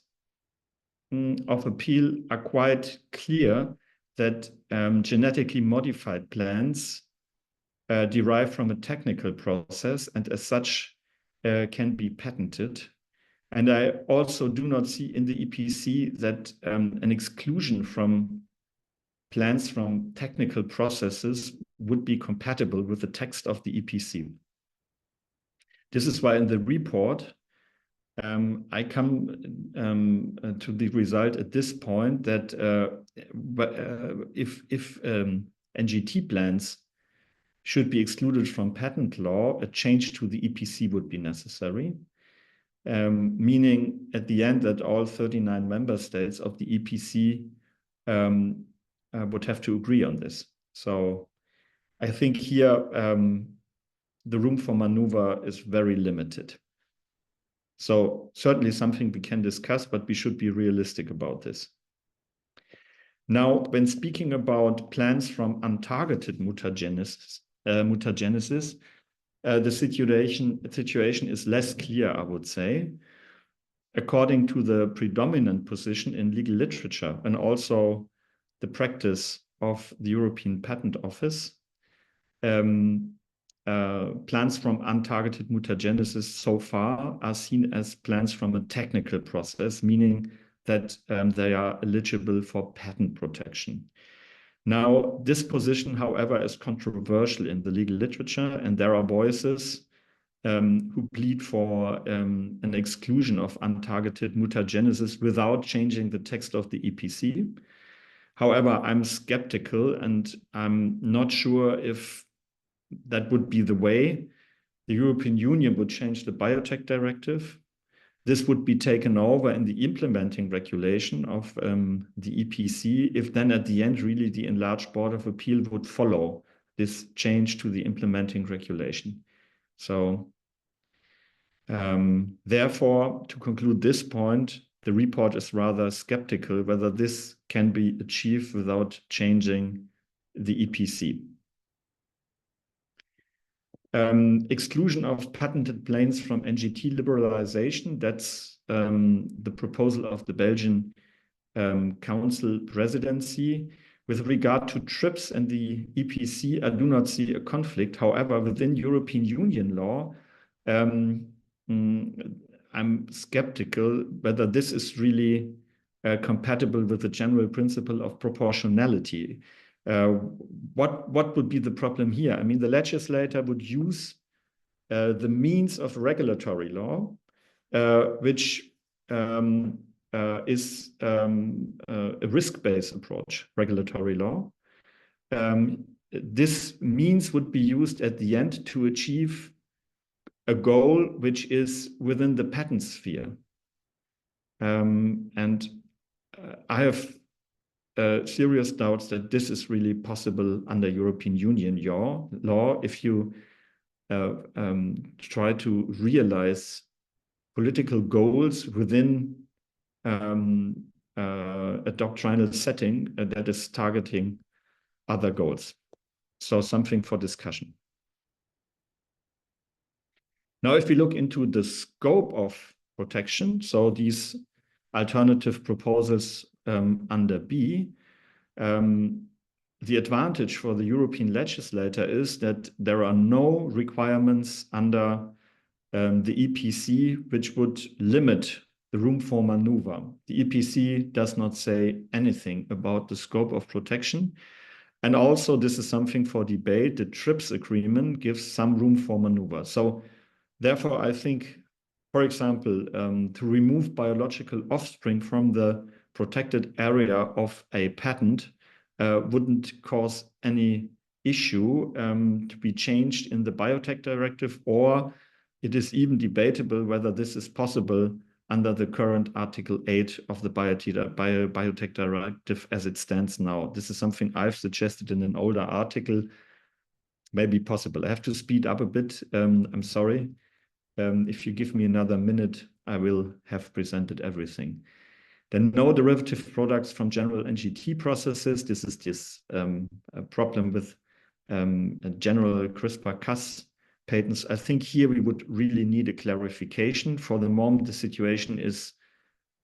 of appeal are quite clear that genetically modified plants derive from a technical process, and as such can be patented. And I also do not see in the EPC that an exclusion from plants from technical processes would be compatible with the text of the EPC. This is why in the report, I come to the result at this point that if NGT plants should be excluded from patent law, a change to the EPC would be necessary, meaning at the end that all 39 member states of the EPC would have to agree on this. So I think here the room for maneuver is very limited. So certainly something we can discuss, but we should be realistic about this. Now, when speaking about plants from untargeted mutagenesis, the situation is less clear, I would say. According to the predominant position in legal literature and also the practice of the European Patent Office, plants from untargeted mutagenesis so far are seen as plants from a technical process, meaning that they are eligible for patent protection. Now, this position, however, is controversial in the legal literature, and there are voices who plead for an exclusion of untargeted mutagenesis without changing the text of the EPC. However, I'm skeptical, and I'm not sure if that would be the way. The European Union would change the biotech directive. This would be taken over in the implementing regulation of the EPC, if then at the end, really the enlarged board of appeal would follow this change to the implementing regulation. So therefore, to conclude this point, the report is rather skeptical whether this can be achieved without changing the EPC. Exclusion of patented planes from NGT liberalization, that's the proposal of the Belgian Council presidency. With regard to TRIPS and the EPC, I do not see a conflict. However, within European Union law, I'm skeptical whether this is really compatible with the general principle of proportionality. What would be the problem here? I mean, the legislator would use the means of regulatory law, which is a risk-based approach, regulatory law. This means would be used at the end to achieve a goal which is within the patent sphere. And I have serious doubts that this is really possible under European Union law if you try to realize political goals within a doctrinal setting that is targeting other goals. So something for discussion. Now, if we look into the scope of protection, so these alternative proposals under B, the advantage for the European legislator is that there are no requirements under the EPC which would limit the room for maneuver. The EPC does not say anything about the scope of protection. And also, this is something for debate. The TRIPS agreement gives some room for maneuver. So therefore, I think, for example, to remove biological offspring from the protected area of a patent wouldn't cause any issue to be changed in the biotech directive, or it is even debatable whether this is possible under the current Article 8 of the biotech directive as it stands now. This is something I've suggested in an older article. Maybe possible. I have to speed up a bit. I'm sorry. If you give me another minute, I will have presented everything. Then no derivative products from general NGT processes. This is this problem with general CRISPR-Cas patents. I think here we would really need a clarification. For the moment, the situation is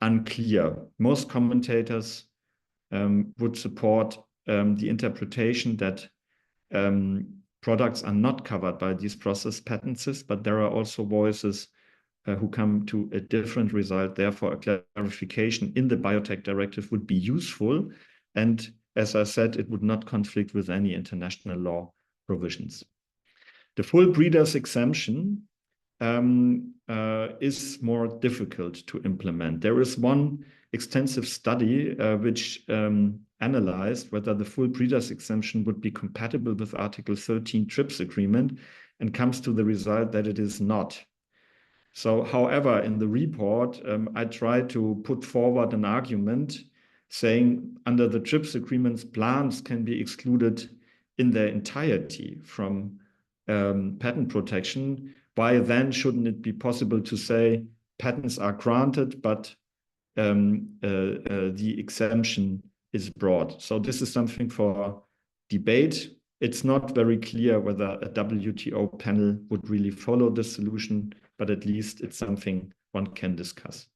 unclear. Most commentators would support the interpretation that products are not covered by these process patents, but there are also voices who come to a different result. Therefore, a clarification in the biotech directive would be useful. And as I said, it would not conflict with any international law provisions. The full breeders exemption is more difficult to implement. There is one extensive study which analyzed whether the full breeders exemption would be compatible with Article 13 TRIPS agreement, and comes to the result that it is not. So, however, in the report, I tried to put forward an argument saying under the TRIPS agreements, plants can be excluded in their entirety from patent protection. Why then shouldn't it be possible to say patents are granted, but the exemption is broad? So this is something for debate. It's not very clear whether a WTO panel would really follow this solution, but at least it's something one can discuss.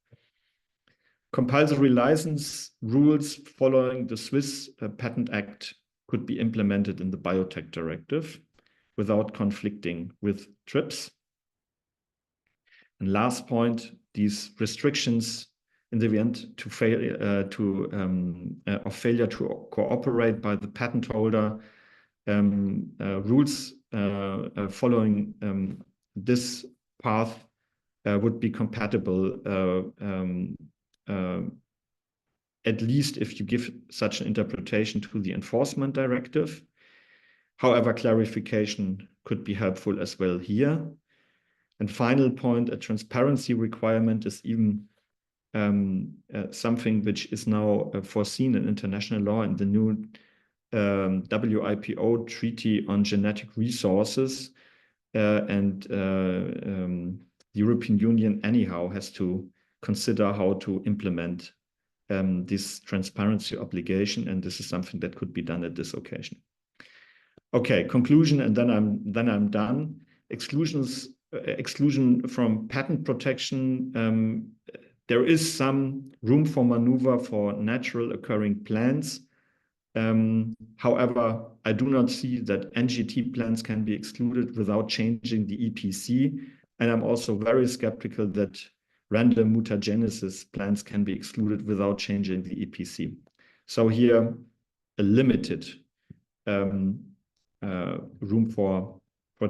Compulsory license rules following the Swiss Patent Act could be implemented in the biotech directive without conflicting with TRIPS. And last point, these restrictions in the event of failure to cooperate by the patent holder, rules following this path would be compatible, at least if you give such an interpretation to the enforcement directive. However, clarification could be helpful as well here. And final point, a transparency requirement is even something which is now foreseen in international law in the new WIPO Treaty on Genetic Resources. The European Union anyhow has to consider how to implement this transparency obligation, and this is something that could be done at this occasion. Okay, conclusion, and then I'm done. Exclusion from patent protection. There is some room for maneuver for natural occurring plants. However, I do not see that NGT plants can be excluded without changing the EPC, and I'm also very skeptical that random mutagenesis plants can be excluded without changing the EPC. So here, a limited room for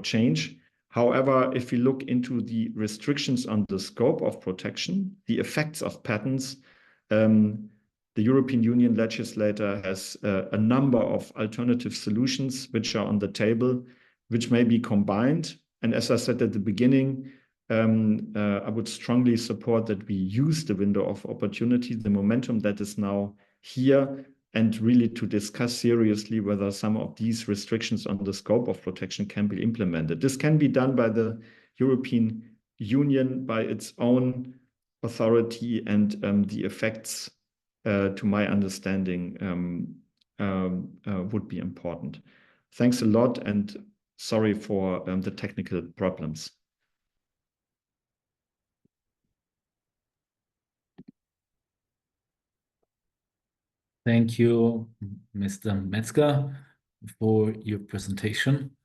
change. However, if we look into the restrictions on the scope of protection, the effects of patents, the European Union legislator has a number of alternative solutions which are on the table, which may be combined. And as I said at the beginning, I would strongly support that we use the window of opportunity, the momentum that is now here, and really to discuss seriously whether some of these restrictions on the scope of protection can be implemented. This can be done by the European Union, by its own authority, and the effects, to my understanding, would be important. Thanks a lot, and sorry for the technical problems. Thank you, Mr. Metzger, for your presentation.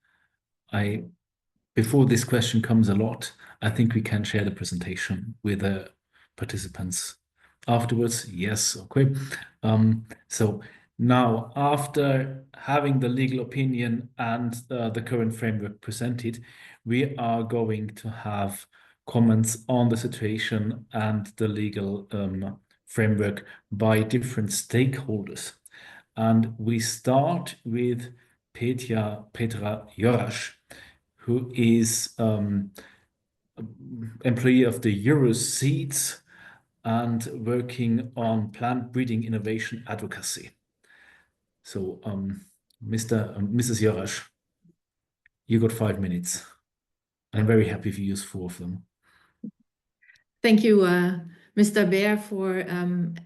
Before this question comes a lot, I think we can share the presentation with the participants afterwards. Yes, okay. So now, after having the legal opinion and the current framework presented, we are going to have comments on the situation and the legal framework by different stakeholders. And we start with Petra Jorasch, who is employee of the Euroseeds and working on plant breeding innovation advocacy. So, Mrs. Jorasch, you got 5 minutes. I'm very happy if you use 4 of them. Thank you, Mr. Baer, for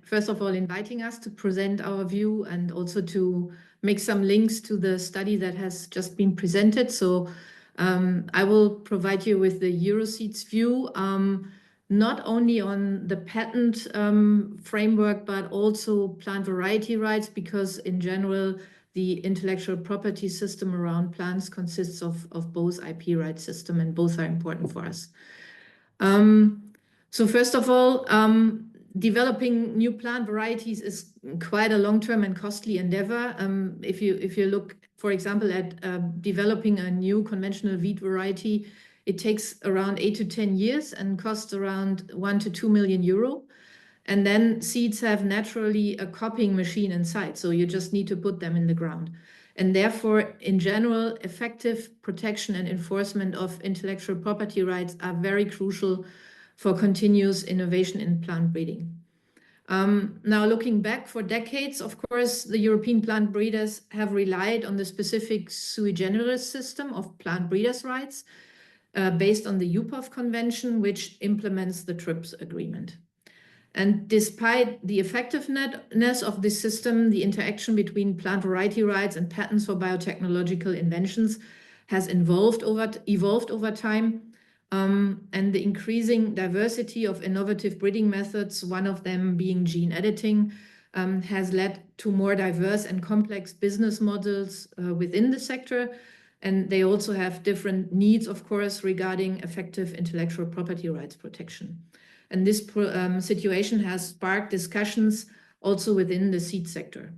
first of all inviting us to present our view and also to make some links to the study that has just been presented. So I will provide you with the Euroseeds view, not only on the patent framework, but also plant variety rights, because in general, the intellectual property system around plants consists of both IP rights system, and both are important for us. So first of all, developing new plant varieties is quite a long-term and costly endeavor. If you look, for example, at developing a new conventional wheat variety, it takes around 8 to 10 years and costs around 1 to 2 million euro. And then seeds have naturally a copying machine inside, so you just need to put them in the ground. And therefore, in general, effective protection and enforcement of intellectual property rights are very crucial for continuous innovation in plant breeding. Now, looking back for decades, of course, the European plant breeders have relied on the specific sui generis system of plant breeders' rights based on the UPOV Convention, which implements the TRIPS agreement. And despite the effectiveness of this system, the interaction between plant variety rights and patents for biotechnological inventions has evolved over time. And the increasing diversity of innovative breeding methods, one of them being gene editing, has led to more diverse and complex business models within the sector. And they also have different needs, of course, regarding effective intellectual property rights protection. And this situation has sparked discussions also within the seed sector.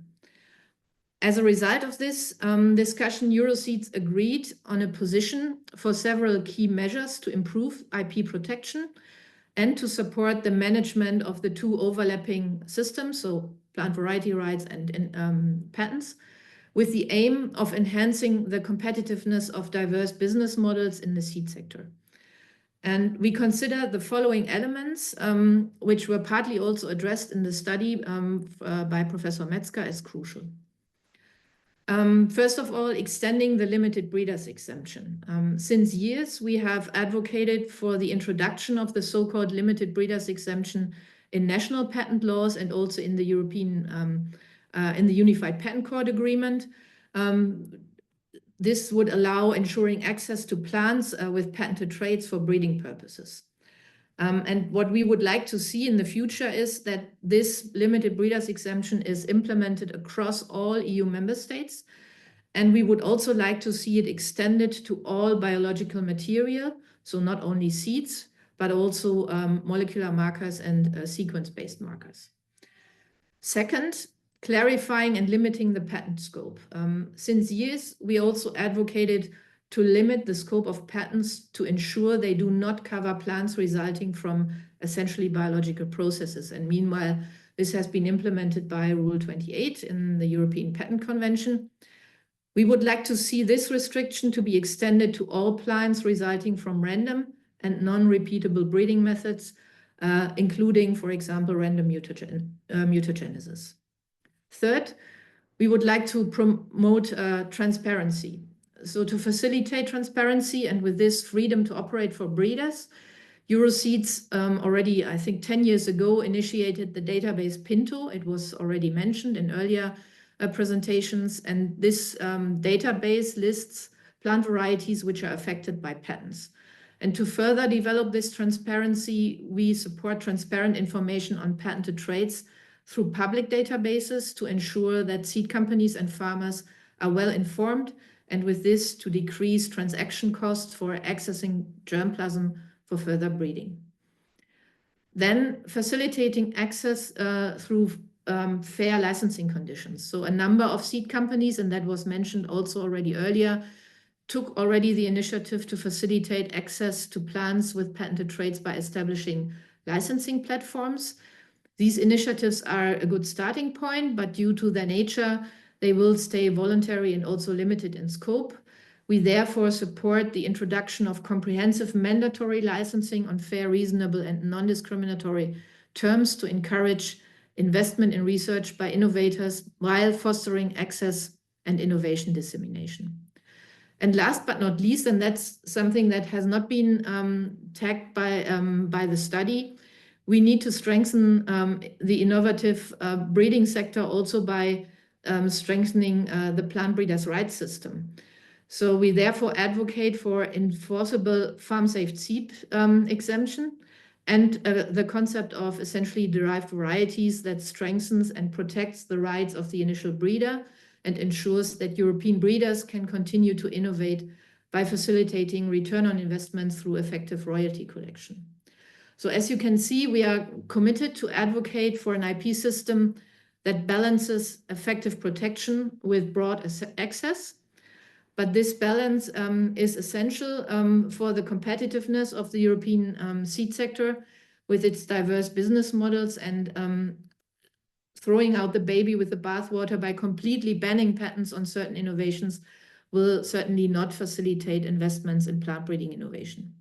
As a result of this discussion, Euroseeds agreed on a position for several key measures to improve IP protection and to support the management of the two overlapping systems, so plant variety rights and patents, with the aim of enhancing the competitiveness of diverse business models in the seed sector. And we consider the following elements, which were partly also addressed in the study by Professor Metzger, as crucial. First of all, extending the limited breeders exemption. Since years, we have advocated for the introduction of the so-called limited breeders exemption in national patent laws and also in the European, in the Unified Patent Court Agreement. This would allow ensuring access to plants with patented traits for breeding purposes. And what we would like to see in the future is that this limited breeders exemption is implemented across all EU member states. And we would also like to see it extended to all biological material, so not only seeds, but also molecular markers and sequence-based markers. Second, clarifying and limiting the patent scope. Since years, we also advocated to limit the scope of patents to ensure they do not cover plants resulting from essentially biological processes. And meanwhile, this has been implemented by Rule 28 in the European Patent Convention. We would like to see this restriction to be extended to all plants resulting from random and non-repeatable breeding methods, including, for example, random mutagenesis. Third, we would like to promote transparency. So to facilitate transparency and with this freedom to operate for breeders, Euroseeds already, I think 10 years ago, initiated the database Pinto. It was already mentioned in earlier presentations. And this database lists plant varieties which are affected by patents. And to further develop this transparency, we support transparent information on patented traits through public databases to ensure that seed companies and farmers are well informed, and with this to decrease transaction costs for accessing germplasm for further breeding. Then facilitating access through fair licensing conditions. So a number of seed companies, and that was mentioned also already earlier, took already the initiative to facilitate access to plants with patented traits by establishing licensing platforms. These initiatives are a good starting point, but due to their nature, they will stay voluntary and also limited in scope. We therefore support the introduction of comprehensive mandatory licensing on fair, reasonable, and non-discriminatory terms to encourage investment in research by innovators while fostering access and innovation dissemination. And last but not least, and that's something that has not been tagged by the study, we need to strengthen the innovative breeding sector also by strengthening the plant breeders' rights system. So we therefore advocate for enforceable farm-safe seed exemption and the concept of essentially derived varieties that strengthens and protects the rights of the initial breeder and ensures that European breeders can continue to innovate by facilitating return on investment through effective royalty collection. So as you can see, we are committed to advocate for an IP system that balances effective protection with broad access. But this balance is essential for the competitiveness of the European seed sector with its diverse business models, and throwing out the baby with the bathwater by completely banning patents on certain innovations will certainly not facilitate investments in plant breeding innovation.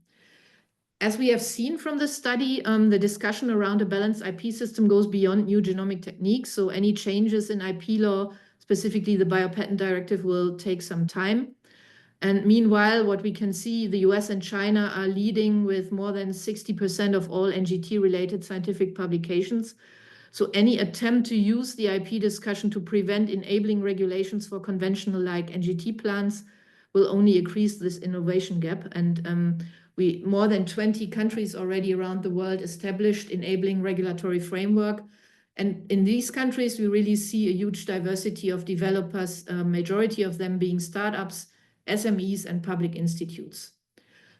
As we have seen from the study, the discussion around a balanced IP system goes beyond new genomic techniques. So any changes in IP law, specifically the Biopatent Directive, will take some time. And meanwhile, what we can see, the US and China are leading with more than 60% of all NGT-related scientific publications. So any attempt to use the IP discussion to prevent enabling regulations for conventional like NGT plants will only increase this innovation gap. And more than 20 countries already around the world established enabling regulatory framework. And in these countries, we really see a huge diversity of developers, majority of them being startups, SMEs, and public institutes.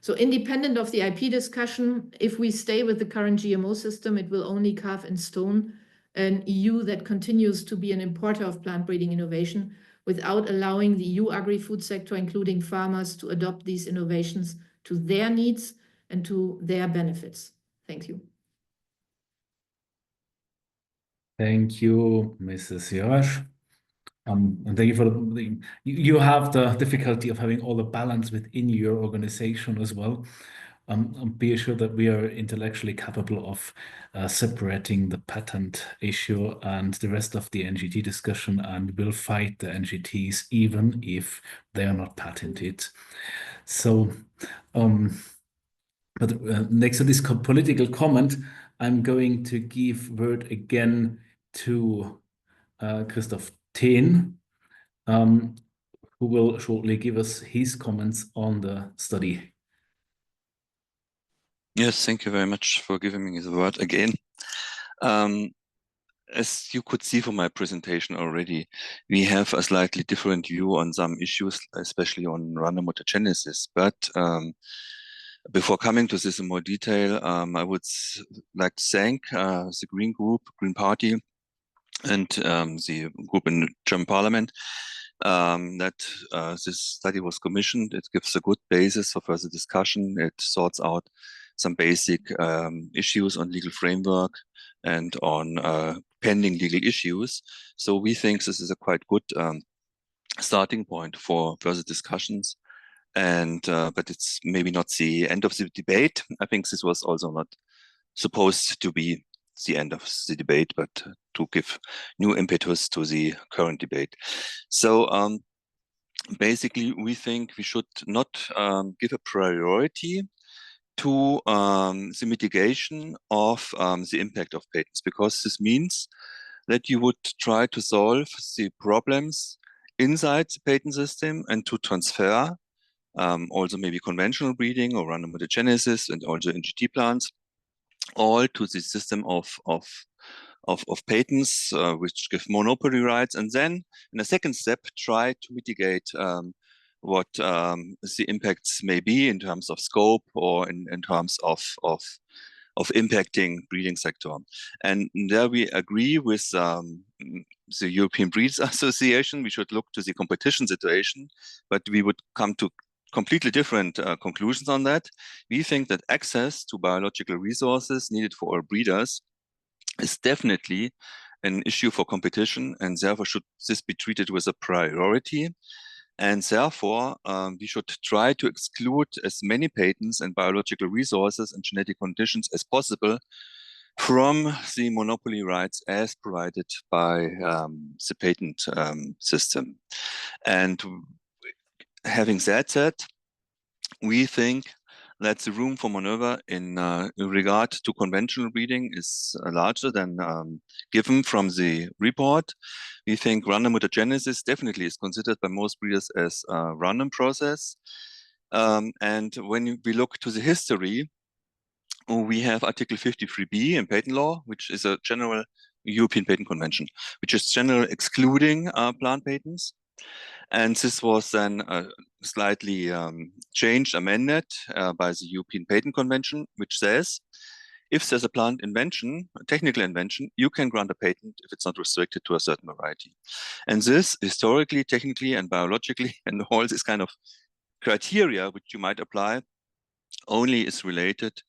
So independent of the IP discussion, if we stay with the current GMO system, it will only carve in stone an EU that continues to be an importer of plant breeding innovation without allowing the EU agri-food sector, including farmers, to adopt these innovations to their needs and to their benefits. Thank you. Thank you, Mrs. Jorasch. And thank you for you have the difficulty of having all the balance within your organization as well. Be assured that we are intellectually capable of separating the patent issue and the rest of the NGT discussion, and will fight the NGTs even if they are not patented. So, next to this political comment, I'm going to give word again to Christoph Thehn, who will shortly give us his comments on the study. Yes, thank you very much for giving me the word again. As you could see from my presentation already, we have a slightly different view on some issues, especially on random mutagenesis. But before coming to this in more detail, I would like to thank the Green Group, Green Party, and the group in the German Parliament that this study was commissioned. It gives a good basis for further discussion. It sorts out some basic issues on legal framework and on pending legal issues. So we think this is a quite good starting point for further discussions. And but it's maybe not the end of the debate. I think this was also not supposed to be the end of the debate, but to give new impetus to the current debate. So basically, we think we should not give a priority to the mitigation of the impact of patents, because this means that you would try to solve the problems inside the patent system and to transfer also maybe conventional breeding or random mutagenesis and also NGT plants all to the system of patents, which give monopoly rights, and then in a second step try to mitigate what the impacts may be in terms of scope or in terms of impacting breeding sector. And there we agree with the European Breeds Association. We should look to the competition situation, but we would come to completely different conclusions on that. We think that access to biological resources needed for all breeders is definitely an issue for competition, and therefore should this be treated with a priority. And therefore, we should try to exclude as many patents and biological resources and genetic conditions as possible from the monopoly rights as provided by the patent system. And having said that, we think that the room for maneuver in regard to conventional breeding is larger than given from the report. We think random mutagenesis definitely is considered by most breeders as a random process. And when we look to the history, we have Article 53b in patent law, which is a general European patent convention, which is general excluding plant patents. And this was then slightly changed, amended by the European Patent Convention, which says, if there's a plant invention, a technical invention, you can grant a patent if it's not restricted to a certain variety. And this historically, technically, and biologically, and all this kind of criteria which you might apply, only is related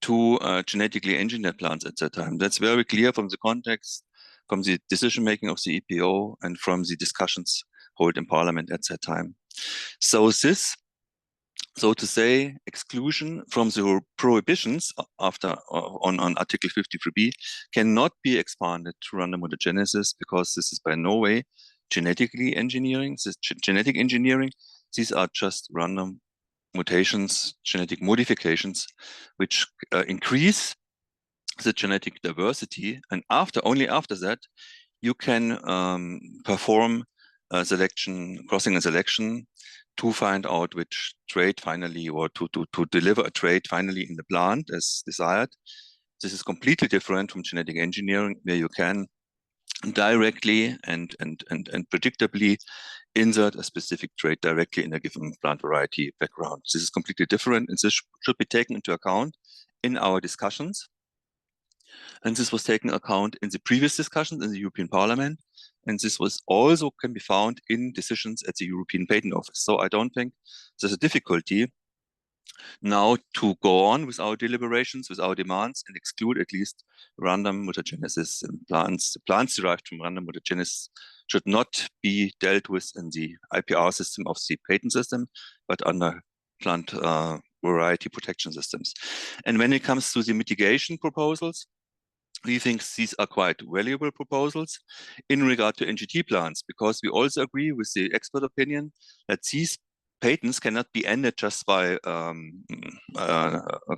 to genetically engineered plants at that time. That's very clear from the context, from the decision-making of the EPO, and from the discussions held in Parliament at that time. So this, so to say, exclusion from the prohibitions after on Article 53b cannot be expanded to random mutagenesis, because this is by no way genetically engineering. This genetic engineering, these are just random mutations, genetic modifications, which increase the genetic diversity, and only after that you can perform selection, crossing and selection, to find out which trait finally, or to deliver a trait finally in the plant as desired. This is completely different from genetic engineering, where you can directly and predictably insert a specific trait directly in a given plant variety background. This is completely different, and this should be taken into account in our discussions. And this was taken account in the previous discussions in the European Parliament. And this was also can be found in decisions at the European Patent Office. So I don't think there's a difficulty now to go on with our deliberations, with our demands, and exclude at least random mutagenesis in plants. The plants derived from random mutagenesis should not be dealt with in the IPR system of the patent system, but under plant variety protection systems. And when it comes to the mitigation proposals, we think these are quite valuable proposals in regard to NGT plants, because we also agree with the expert opinion that these patents cannot be ended just by a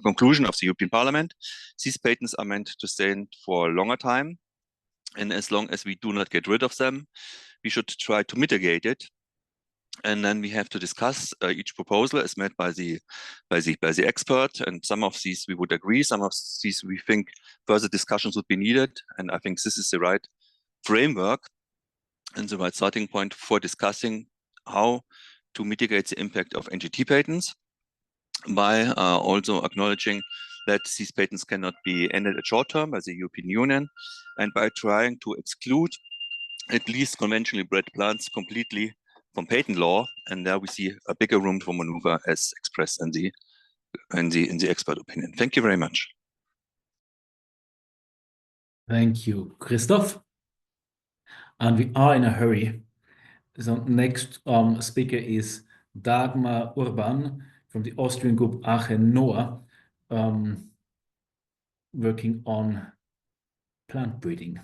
conclusion of the European Parliament. These patents are meant to stand for a longer time. And as long as we do not get rid of them, we should try to mitigate it. And then we have to discuss each proposal as made by the expert. And some of these we would agree, some of these we think further discussions would be needed. And I think this is the right framework and the right starting point for discussing how to mitigate the impact of NGT patents, by also acknowledging that these patents cannot be ended at short term by the European Union, and by trying to exclude at least conventionally bred plants completely from patent law. And there we see a bigger room for maneuver as expressed in the expert opinion. Thank you very much. Thank you, Christoph. And we are in a hurry. So next speaker is Dagmar Urban from the Austrian group Aachen Noah, working on plant breeding.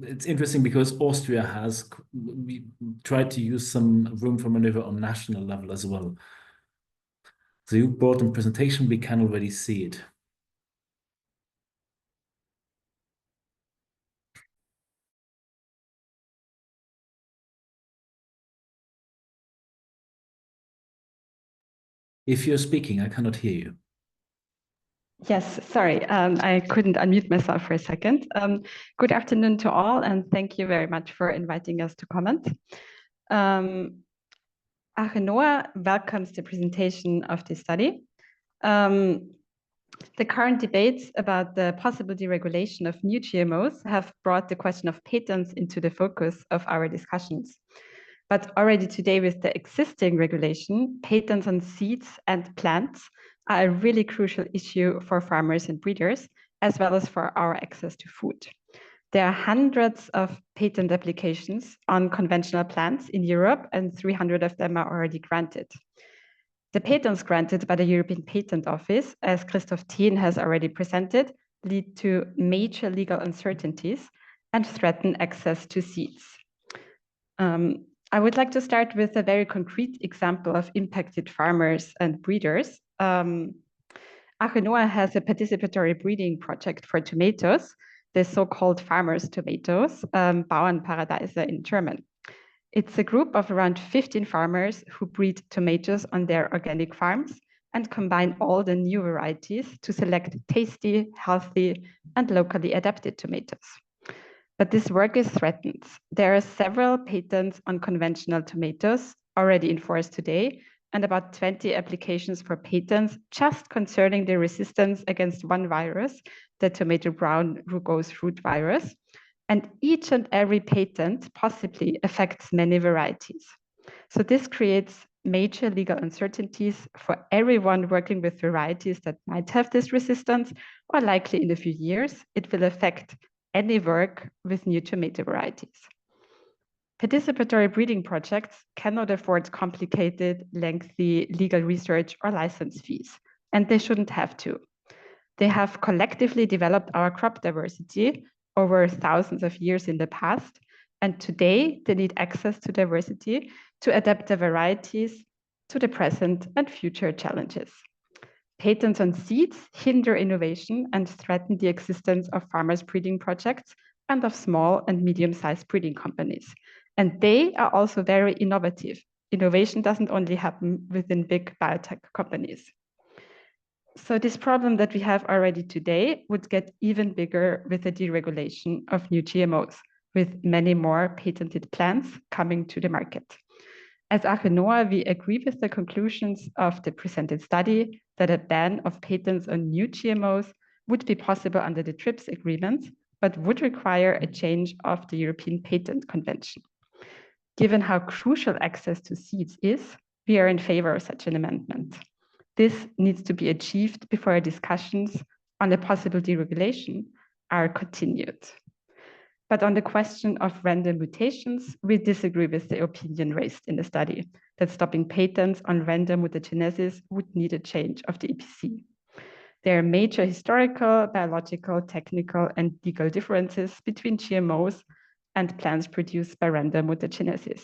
It's interesting because Austria has tried to use some room for maneuver on national level as well. So you brought in presentation, we can already see it. If you're speaking, I cannot hear you. Yes, sorry, I couldn't unmute myself for a second. Good afternoon to all, and thank you very much for inviting us to comment. Aachen Noah welcomes the presentation of this study. The current debates about the possible deregulation of new GMOs have brought the question of patents into the focus of our discussions. But already today, with the existing regulation, patents on seeds and plants are a really crucial issue for farmers and breeders, as well as for our access to food. There are hundreds of patent applications on conventional plants in Europe, and 300 of them are already granted. The patents granted by the European Patent Office, as Christoph Thien has already presented, lead to major legal uncertainties and threaten access to seeds. I would like to start with a very concrete example of impacted farmers and breeders. Aachen Noah has a participatory breeding project for tomatoes, the so-called farmers' tomatoes, Bauernparadiese in German. It's a group of around 15 farmers who breed tomatoes on their organic farms and combine all the new varieties to select tasty, healthy, and locally adapted tomatoes. But this work is threatened. There are several patents on conventional tomatoes already in force today, and about 20 applications for patents just concerning the resistance against one virus, the tomato brown rugose root virus. And each and every patent possibly affects many varieties. So this creates major legal uncertainties for everyone working with varieties that might have this resistance, or likely in a few years, it will affect any work with new tomato varieties. Participatory breeding projects cannot afford complicated, lengthy legal research or license fees, and they shouldn't have to. They have collectively developed our crop diversity over thousands of years in the past, and today they need access to diversity to adapt the varieties to the present and future challenges. Patents on seeds hinder innovation and threaten the existence of farmers' breeding projects and of small and medium-sized breeding companies. And they are also very innovative. Innovation doesn't only happen within big biotech companies. So this problem that we have already today would get even bigger with the deregulation of new GMOs. with many more patented plants coming to the market. As Achenoa, we agree with the conclusions of the presented study that a ban of patents on new GMOs would be possible under the TRIPS agreement, but would require a change of the European Patent Convention. Given how crucial access to seeds is, we are in favor of such an amendment. This needs to be achieved before our discussions on the possible deregulation are continued. But on the question of random mutations, we disagree with the opinion raised in the study that stopping patents on random mutagenesis would need a change of the EPC. There are major historical, biological, technical, and legal differences between GMOs and plants produced by random mutagenesis.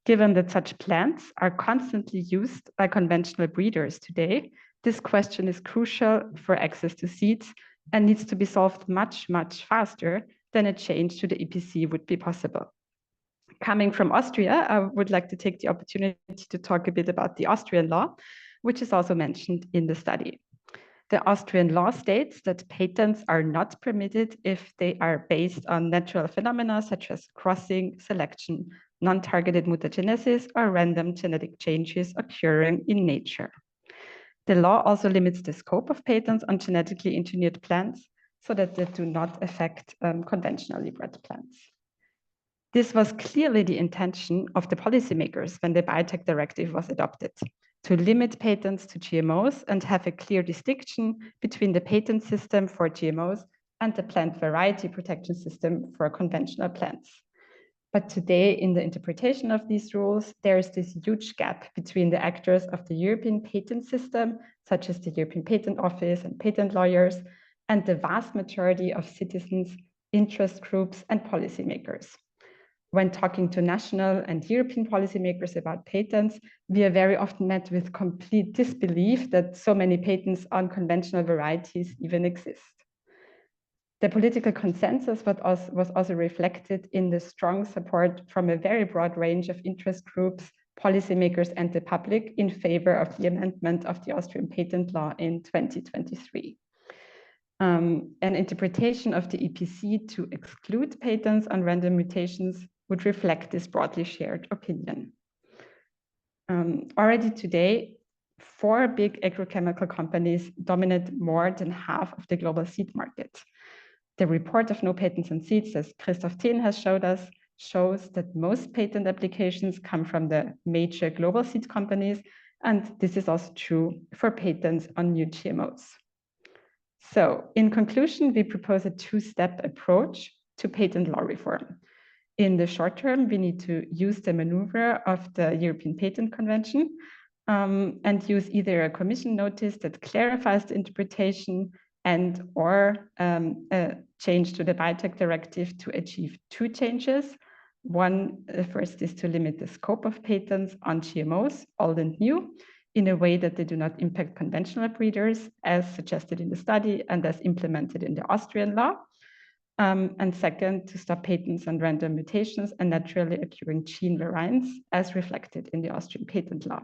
Given that such plants are constantly used by conventional breeders today, this question is crucial for access to seeds and needs to be solved much, much faster than a change to the EPC would be possible. Coming from Austria, I would like to take the opportunity to talk a bit about the Austrian law, which is also mentioned in the study. The Austrian law states that patents are not permitted if they are based on natural phenomena such as crossing, selection, non-targeted mutagenesis, or random genetic changes occurring in nature. The law also limits the scope of patents on genetically engineered plants so that they do not affect conventionally bred plants. This was clearly the intention of the policymakers when the Biotech Directive was adopted, to limit patents to GMOs and have a clear distinction between the patent system for GMOs and the plant variety protection system for conventional plants. But today, in the interpretation of these rules, there is this huge gap between the actors of the European patent system, such as the European Patent Office and patent lawyers, and the vast majority of citizens, interest groups, and policymakers. When talking to national and European policymakers about patents, we are very often met with complete disbelief that so many patents on conventional varieties even exist. The political consensus was also reflected in the strong support from a very broad range of interest groups, policymakers, and the public in favor of the amendment of the Austrian patent law in 2023. An interpretation of the EPC to exclude patents on random mutations would reflect this broadly shared opinion. Already today, 4 big agrochemical companies dominate more than half of the global seed market. The report of No Patents on Seeds, as Christoph Thien has showed us, shows that most patent applications come from the major global seed companies, and this is also true for patents on new GMOs. So, in conclusion, we propose a 2-step approach to patent law reform. In the short term, we need to use the maneuver of the European Patent Convention and use either a Commission notice that clarifies the interpretation and or a change to the Biotech Directive to achieve 2 changes. One, first is to limit the scope of patents on GMOs, old and new, in a way that they do not impact conventional breeders, as suggested in the study and as implemented in the Austrian law. And second, to stop patents on random mutations and naturally occurring gene variants, as reflected in the Austrian patent law.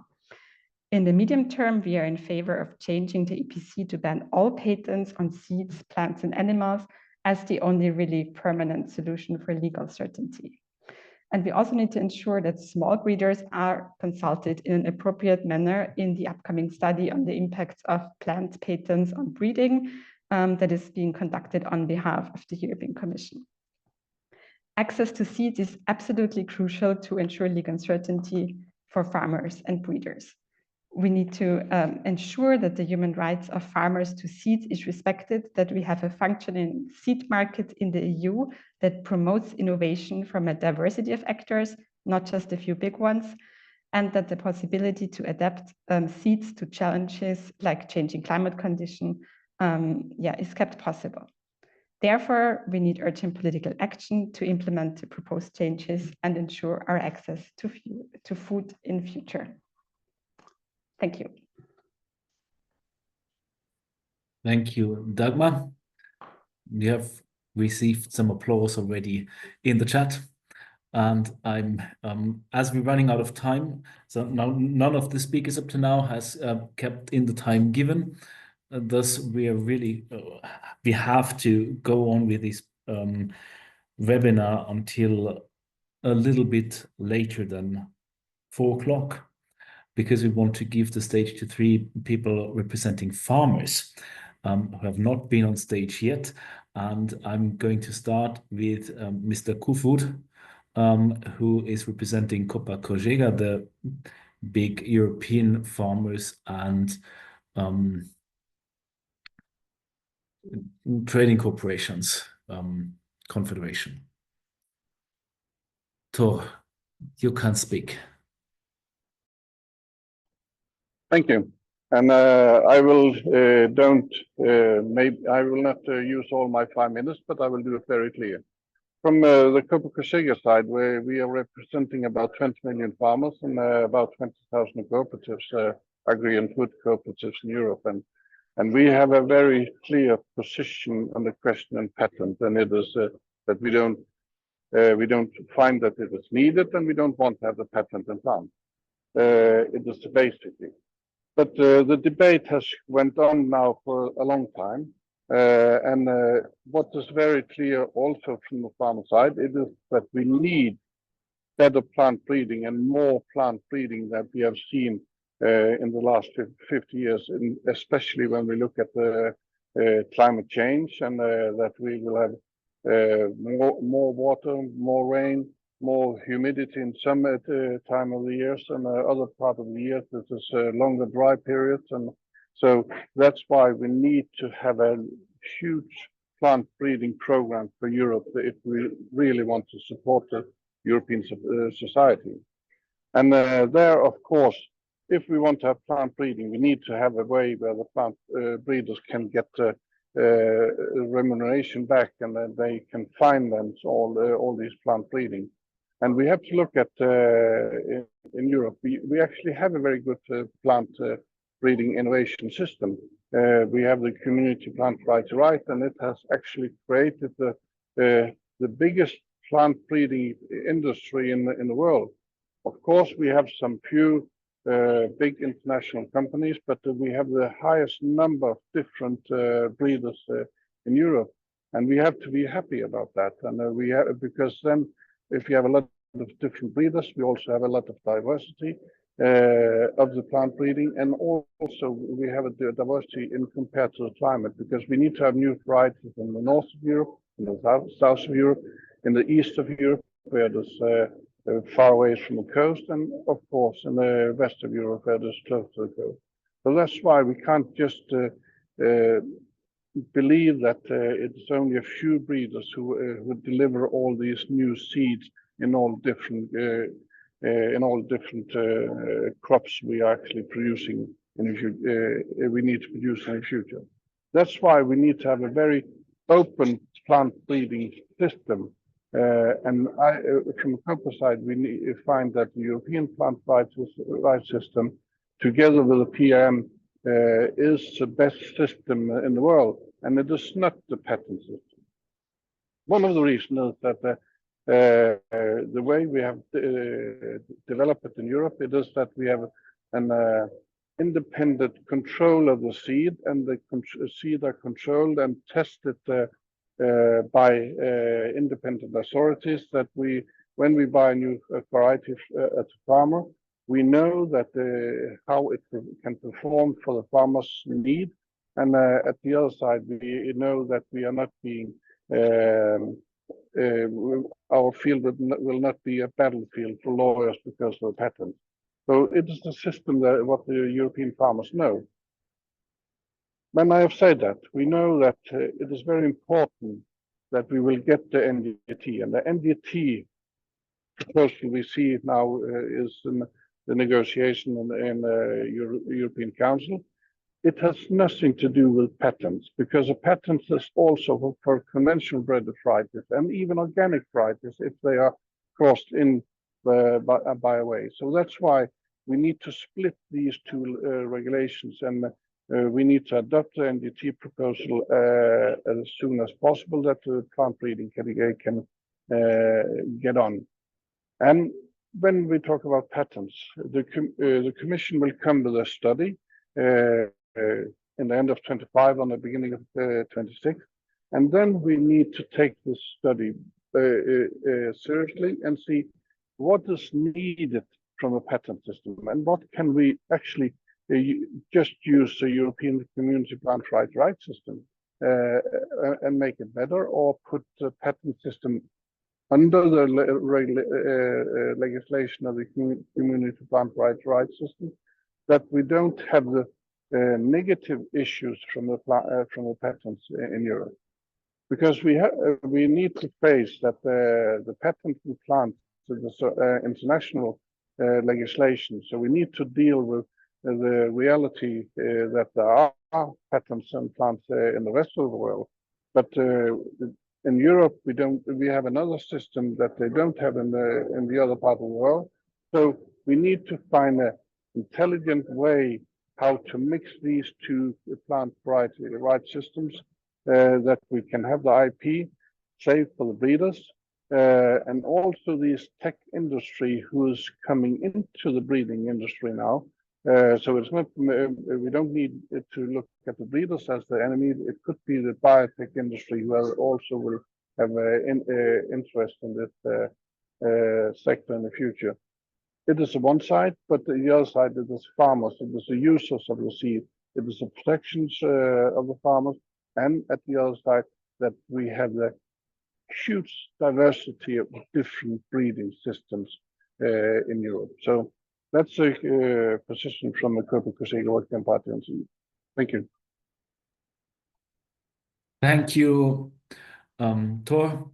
In the medium term, we are in favor of changing the EPC to ban all patents on seeds, plants, and animals as the only really permanent solution for legal certainty. And we also need to ensure that small breeders are consulted in an appropriate manner in the upcoming study on the impacts of plant patents on breeding that is being conducted on behalf of the European Commission. Access to seeds is absolutely crucial to ensure legal certainty for farmers and breeders. We need to ensure that the human rights of farmers to seeds is respected, that we have a functioning seed market in the EU that promotes innovation from a diversity of actors, not just a few big ones, and that the possibility to adapt seeds to challenges like changing climate condition is kept possible. Therefore, we need urgent political action to implement the proposed changes and ensure our access to food in future. Thank you. Thank you, Dagmar. We have received some applause already in the chat. And I'm, as we're running out of time, so now none of the speakers up to now has kept in the time given. Thus, we are really, we have to go on with these webinar until a little bit later than 4 o'clock, because we want to give the stage to 3 people representing farmers who have not been on stage yet. And I'm going to start with Mr. Kufur, who is representing Copa Cogeca, the big European farmers and trading corporations confederation. Tor, you can speak. Thank you. And I will I will not use all my 5 minutes, but I will do it very clear. From the Copa Cogeca side, where we are representing about 20 million farmers and about 20,000 cooperatives, agri and food cooperatives in Europe, and we have a very clear position on the question and patent, and it is that we don't find that it is needed, and we don't want to have the patent and plant. It is basically. But the debate has went on now for a long time, and what is very clear also from the farmer side, it is that we need better plant breeding and more plant breeding that we have seen in the last 50 years, especially when we look at the climate change, and that we will have more water, more rain, more humidity in some time of the years, and other part of the year this is longer dry periods, and so that's why we need to have a huge plant breeding program for Europe if we really want to support the European society. And there, of course, if we want to have plant breeding, we need to have a way where the plant breeders can get remuneration back, and then they can finance all these plant breeding. And we have to look at in Europe, we actually have a very good plant breeding innovation system. We have the community plant variety right, and it has actually created the biggest plant breeding industry in the world. Of course, we have some few big international companies, but we have the highest number of different breeders in Europe, and we have to be happy about that. And we have, because then, if you have a lot of different breeders, we also have a lot of diversity of the plant breeding, and also we have a diversity in compared to the climate, because we need to have new varieties in the north of Europe, in the south of Europe, in the east of Europe, where there's far away from the coast, and of course in the west of Europe, where there's close to the coast. So that's why we can't just believe that it's only a few breeders who deliver all these new seeds in all different crops we are actually producing we need to produce in the future. That's why we need to have a very open plant breeding system. And from the Copa side, we find that the European plant right system, together with the PM, is the best system in the world, and it is not the patent system. One of the reasons is that the way we have developed it in Europe, it is that we have an independent control of the seed, and the seed are controlled and tested by independent authorities, that when we buy a new variety at a farmer, we know that how it can perform for the farmer's need, and at the other side we know that we are not being our field will not be a battlefield for lawyers because of a patent. So it is the system that what the European farmers know. When I have said that, we know that it is very important that we will get the NDT, and the NDT proposal we see now is in the negotiation in the European Council. It has nothing to do with patents, because a patent is also for conventional bred varieties and even organic varieties if they are crossed in by a way. So that's why we need to split these two regulations, and we need to adopt the NDT proposal as soon as possible, that the plant breeding can get on. And when we talk about patents, the Commission will come with a study in the end of 25 on the beginning of 26, and then we need to take this study seriously and see what is needed from a patent system and what can we actually just use the European Community Plant Rights system and make it better, or put the patent system under the legislation of the Community Plant Rights system, that we don't have the negative issues from the patents in Europe. Because we need to face that the patent plant to the international legislation. So we need to deal with the reality that there are patents and plants in the rest of the world, but in Europe we have another system that they don't have in the other part of the world. So we need to find an intelligent way how to mix these two plant rights systems, that we can have the IP saved for the breeders, and also this tech industry who is coming into the breeding industry now. So it's not, we don't need to look at the breeders as the enemy. It could be the biotech industry who also will have interest in this sector in the future. It is one side, but the other side, it is farmers, it is the users of the seed, it is the protections of the farmers, and at the other side, that we have the huge diversity of different breeding systems in Europe. So that's a position from the Köpekesega Working Party on seed. Thank you. Thank you, Thor.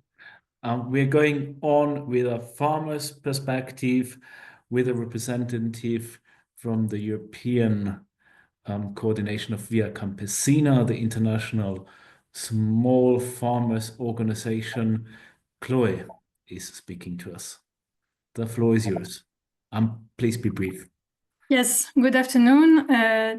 We're going on with a farmer's perspective, with a representative from the European coordination of Via Campesina, the international small farmers organization. Chloe is speaking to us. The floor is yours. Please be brief. Yes, good afternoon.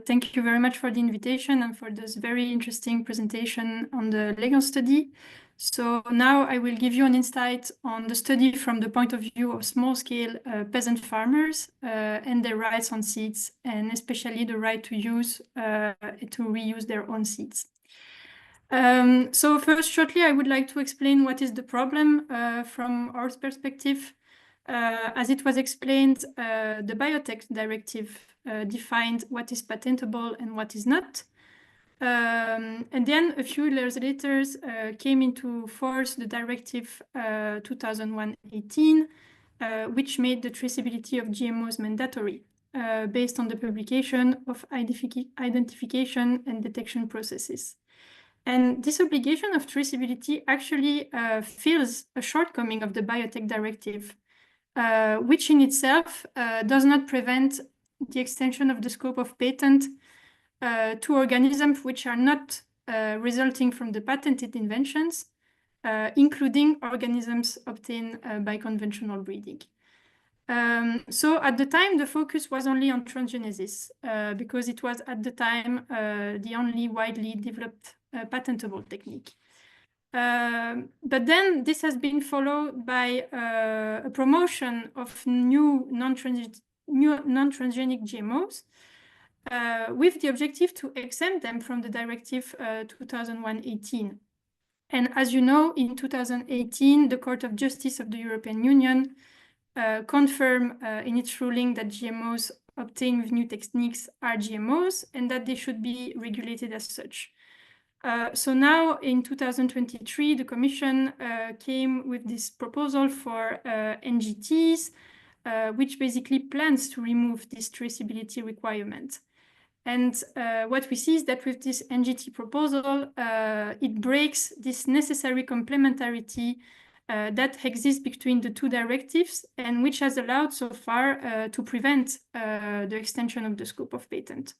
Thank you very much for the invitation and for this very interesting presentation on the legal study. So now I will give you an insight on the study from the point of view of small-scale peasant farmers and their rights on seeds, and especially the right to use to reuse their own seeds. So first, shortly, I would like to explain what is the problem from our perspective. As it was explained, the Biotech Directive defined what is patentable and what is not. And then a few years later came into force the Directive 2001/18, which made the traceability of GMOs mandatory based on the publication of identification and detection processes. And this obligation of traceability actually fills a shortcoming of the Biotech Directive, which in itself does not prevent the extension of the scope of patent to organisms which are not resulting from the patented inventions, including organisms obtained by conventional breeding. So at the time, the focus was only on transgenesis, because it was at the time the only widely developed patentable technique. But then this has been followed by a promotion of new non-transgenic GMOs, with the objective to exempt them from the Directive 2001/18. And as you know, in 2018, the Court of Justice of the European Union confirmed in its ruling that GMOs obtained with new techniques are GMOs and that they should be regulated as such. So now in 2023, the Commission came with this proposal for NGTs, which basically plans to remove this traceability requirement. And what we see is that with this NGT proposal, it breaks this necessary complementarity that exists between the two directives, and which has allowed so far to prevent the extension of the scope of patent.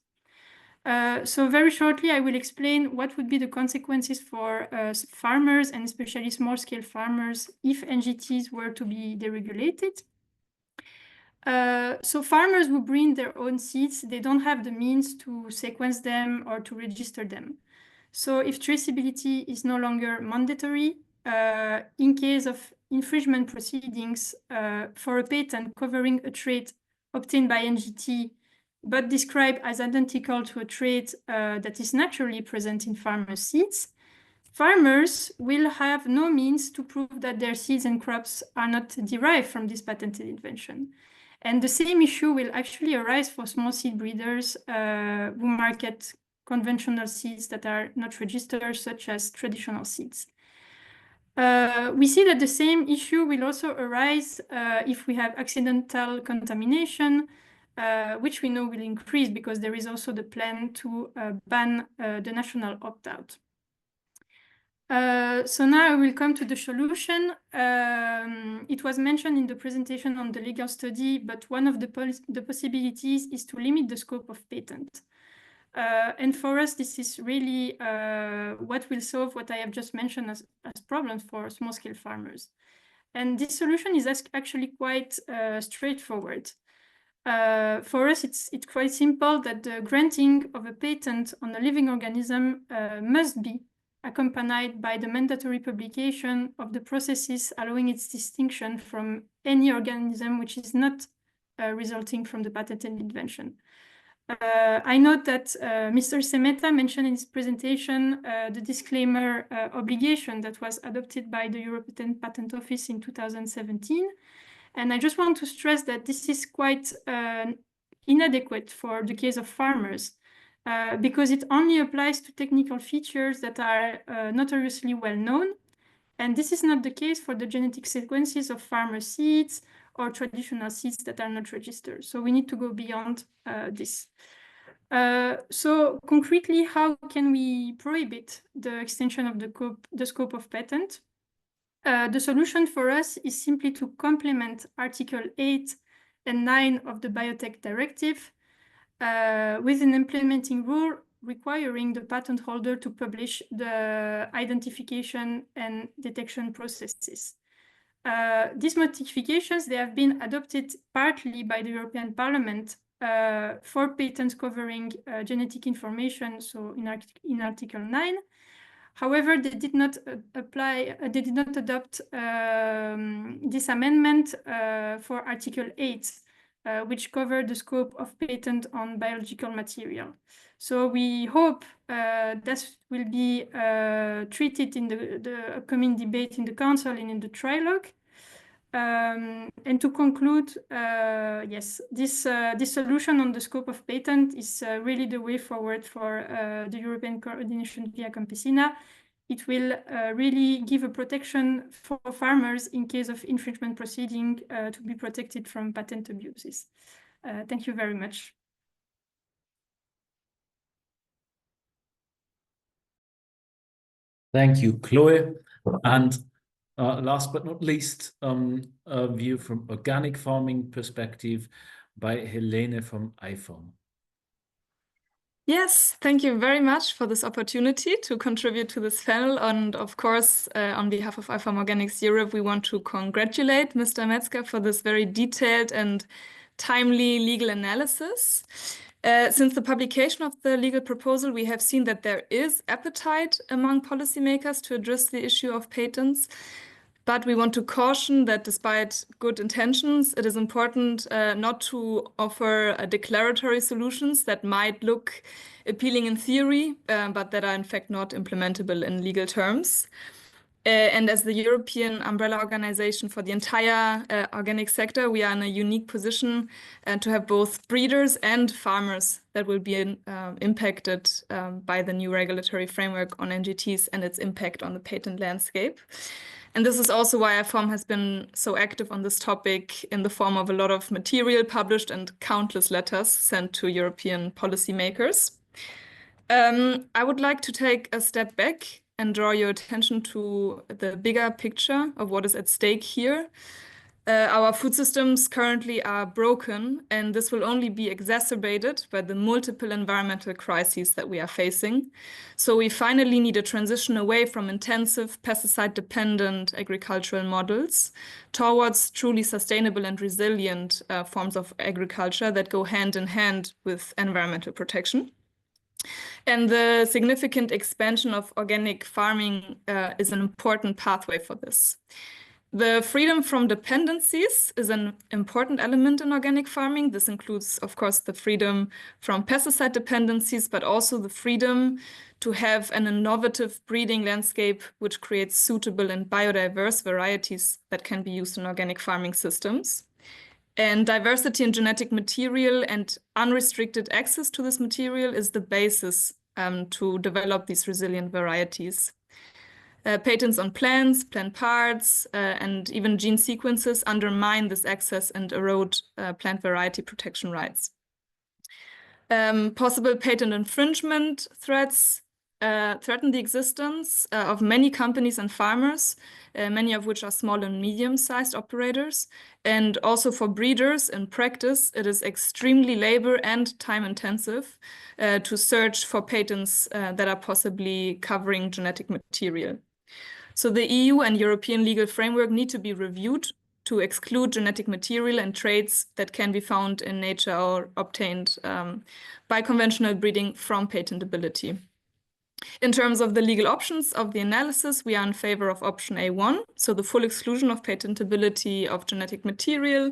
So very shortly, I will explain what would be the consequences for farmers, and especially small-scale farmers, if NGTs were to be deregulated. So farmers who breed their own seeds, they don't have the means to sequence them or to register them. So if traceability is no longer mandatory, in case of infringement proceedings for a patent covering a trait obtained by NGT, but described as identical to a trait that is naturally present in farmer seeds, farmers will have no means to prove that their seeds and crops are not derived from this patented invention. And the same issue will actually arise for small seed breeders who market conventional seeds that are not registered, such as traditional seeds. We see that the same issue will also arise if we have accidental contamination, which we know will increase because there is also the plan to ban the national opt-out. So now I will come to the solution. It was mentioned in the presentation on the legal study, but one of the possibilities is to limit the scope of patent. And for us, this is really what will solve what I have just mentioned as problems for small-scale farmers. And this solution is actually quite straightforward. For us, it's quite simple that the granting of a patent on a living organism must be accompanied by the mandatory publication of the processes allowing its distinction from any organism which is not resulting from the patented invention. I note that Mr. Semeta mentioned in his presentation the disclaimer obligation that was adopted by the European Patent Office in 2017. And I just want to stress that this is quite inadequate for the case of farmers because it only applies to technical features that are notoriously well known. And this is not the case for the genetic sequences of farmer seeds or traditional seeds that are not registered. So we need to go beyond this. So concretely, how can we prohibit the extension of the scope of patent? The solution for us is simply to complement Article 8 and 9 of the Biotech Directive with an implementing rule requiring the patent holder to publish the identification and detection processes. These modifications, they have been adopted partly by the European Parliament for patents covering genetic information, so in Article 9. However, they did not adopt this amendment for Article 8, which covered the scope of patent on biological material. So we hope that will be treated in the upcoming debate in the Council and in the trilogue. And to conclude, yes, this solution on the scope of patent is really the way forward for the European coordination via Campesina. It will really give a protection for farmers in case of infringement proceeding to be protected from patent abuses. Thank you very much. Thank you, Chloe. And last but not least, a view from organic farming perspective by Helene from IFOM. Yes, thank you very much for this opportunity to contribute to this panel. And of course, on behalf of IFOM Organics Europe, we want to congratulate Mr. Metzger for this very detailed and timely legal analysis. Since the publication of the legal proposal, we have seen that there is appetite among policymakers to address the issue of patents. But we want to caution that despite good intentions, it is important not to offer declaratory solutions that might look appealing in theory, but that are in fact not implementable in legal terms. And as the European umbrella organization for the entire organic sector, we are in a unique position to have both breeders and farmers that will be impacted by the new regulatory framework on NGTs and its impact on the patent landscape. And this is also why IFOM has been so active on this topic in the form of a lot of material published and countless letters sent to European policymakers. I would like to take a step back and draw your attention to the bigger picture of what is at stake here. Our food systems currently are broken, and this will only be exacerbated by the multiple environmental crises that we are facing. So we finally need a transition away from intensive pesticide-dependent agricultural models towards truly sustainable and resilient forms of agriculture that go hand in hand with environmental protection. And the significant expansion of organic farming is an important pathway for this. The freedom from dependencies is an important element in organic farming. This includes, of course, the freedom from pesticide dependencies, but also the freedom to have an innovative breeding landscape which creates suitable and biodiverse varieties that can be used in organic farming systems. And diversity in genetic material and unrestricted access to this material is the basis to develop these resilient varieties. Patents on plants, plant parts, and even gene sequences undermine this access and erode plant variety protection rights. Possible patent infringement threats threaten the existence of many companies and farmers, many of which are small and medium-sized operators. And also for breeders in practice, it is extremely labor and time-intensive to search for patents that are possibly covering genetic material. So the EU and European legal framework need to be reviewed to exclude genetic material and traits that can be found in nature or obtained by conventional breeding from patentability. In terms of the legal options of the analysis, we are in favor of option A1, so the full exclusion of patentability of genetic material,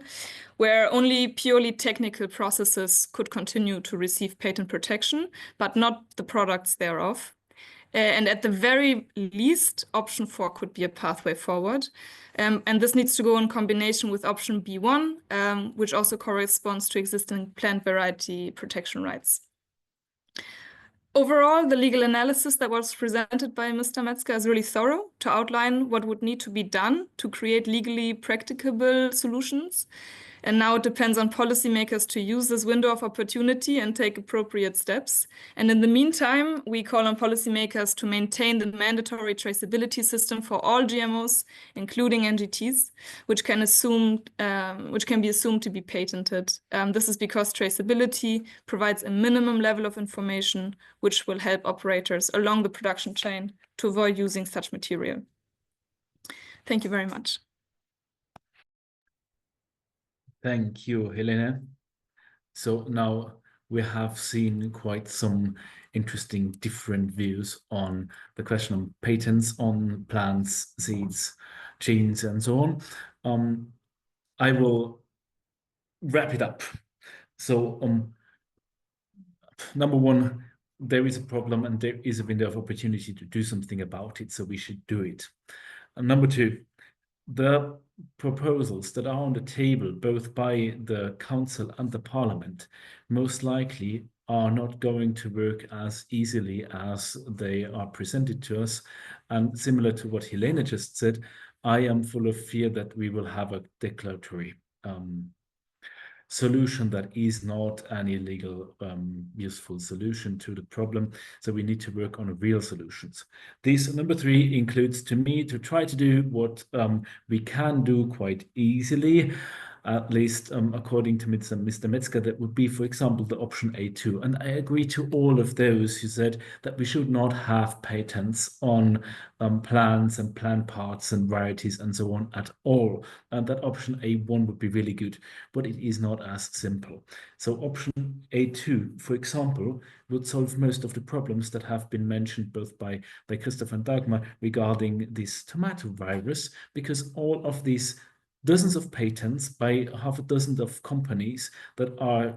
where only purely technical processes could continue to receive patent protection, but not the products thereof. And at the very least, option 4 could be a pathway forward. And this needs to go in combination with option B1, which also corresponds to existing plant variety protection rights. Overall, the legal analysis that was presented by Mr. Metzger is really thorough to outline what would need to be done to create legally practicable solutions. And now it depends on policymakers to use this window of opportunity and take appropriate steps. And in the meantime, we call on policymakers to maintain the mandatory traceability system for all GMOs, including NGTs, which can be assumed to be patented. This is because traceability provides a minimum level of information, which will help operators along the production chain to avoid using such material. Thank you very much. Thank you, Helene. So now we have seen quite some interesting different views on the question of patents on plants, seeds, genes, and so on. I will wrap it up. So number one, there is a problem and there is a window of opportunity to do something about it, so we should do it. And number two, the proposals that are on the table, both by the Council and the Parliament, most likely are not going to work as easily as they are presented to us. And similar to what Helene just said, I am full of fear that we will have a declaratory solution that is not an illegal, useful solution to the problem. So we need to work on real solutions. This number three includes, to me, to try to do what we can do quite easily, at least according to Mr. Metzger, that would be, for example, the option A2. And I agree to all of those who said that we should not have patents on plants and plant parts and varieties and so on at all. And that option A1 would be really good, but it is not as simple. So option A2, for example, would solve most of the problems that have been mentioned both by Christoph and Dagmar regarding this tomato virus, because all of these dozens of patents by half a dozen of companies that are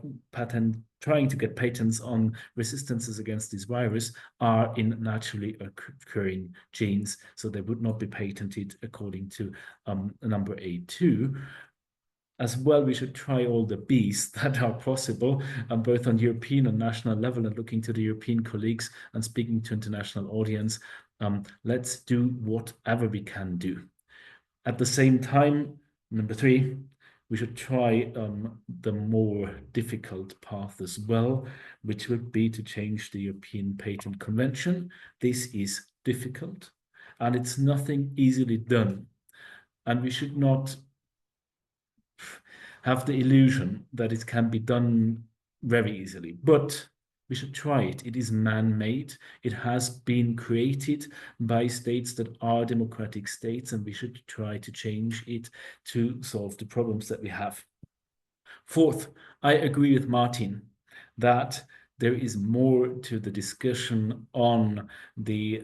trying to get patents on resistances against this virus are in naturally occurring genes, so they would not be patented according to number A2. As well, we should try all the Bs that are possible, both on European and national level, and looking to the European colleagues and speaking to international audience. Let's do whatever we can do. At the same time, number three, we should try the more difficult path as well, which would be to change the European Patent Convention. This is difficult, and it's nothing easily done. And we should not have the illusion that it can be done very easily, but we should try it. It is man-made. It has been created by states that are democratic states, and we should try to change it to solve the problems that we have. Fourth, I agree with Martin that there is more to the discussion on the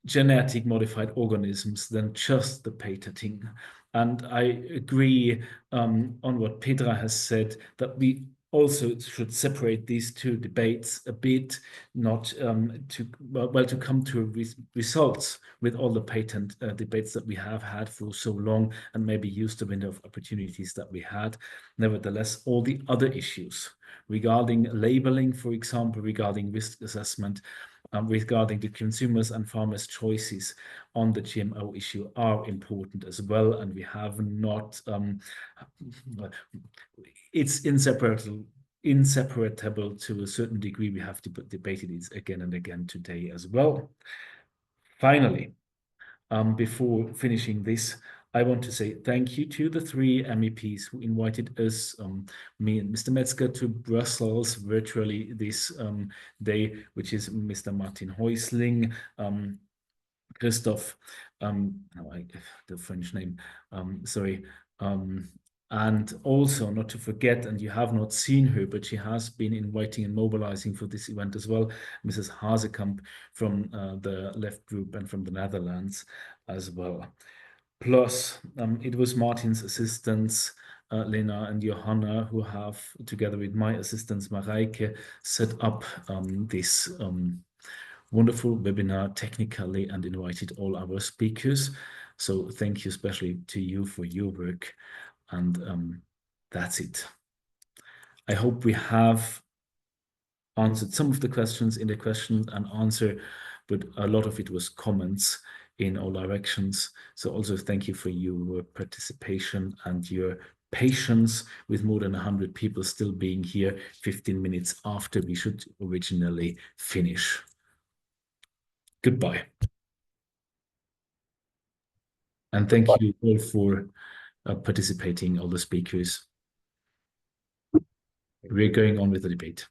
genetic modified organisms than just the patenting. And I agree on what Petra has said, that we also should separate these two debates a bit, not to come to results with all the patent debates that we have had for so long, and maybe use the window of opportunities that we had. Nevertheless, all the other issues regarding labeling, for example, regarding risk assessment, regarding the consumers and farmers' choices on the GMO issue are important as well. And we have not, it's inseparable to a certain degree. We have to debate it again and again today as well. Finally, before finishing this, I want to say thank you to the 3 MEPs who invited us, me and Mr. Metzger, to Brussels virtually this day, which is Mr. Martin Häusling, Christophe, the French name, sorry, and also not to forget, and you have not seen her, but she has been inviting and mobilizing for this event as well, Mrs. Hazekamp from the Left Group and from the Netherlands as well. Plus, it was Martin's assistants, Lena and Johanna, who have, together with my assistants, Mareike, set up this wonderful webinar technically and invited all our speakers. So thank you especially to you for your work. And that's it. I hope we have answered some of the questions in the question and answer, but a lot of it was comments in all directions. So also thank you for your participation and your patience with more than 100 people still being here 15 minutes after we should originally finish. Goodbye. And thank you all for participating, all the speakers. We're going on with the debate.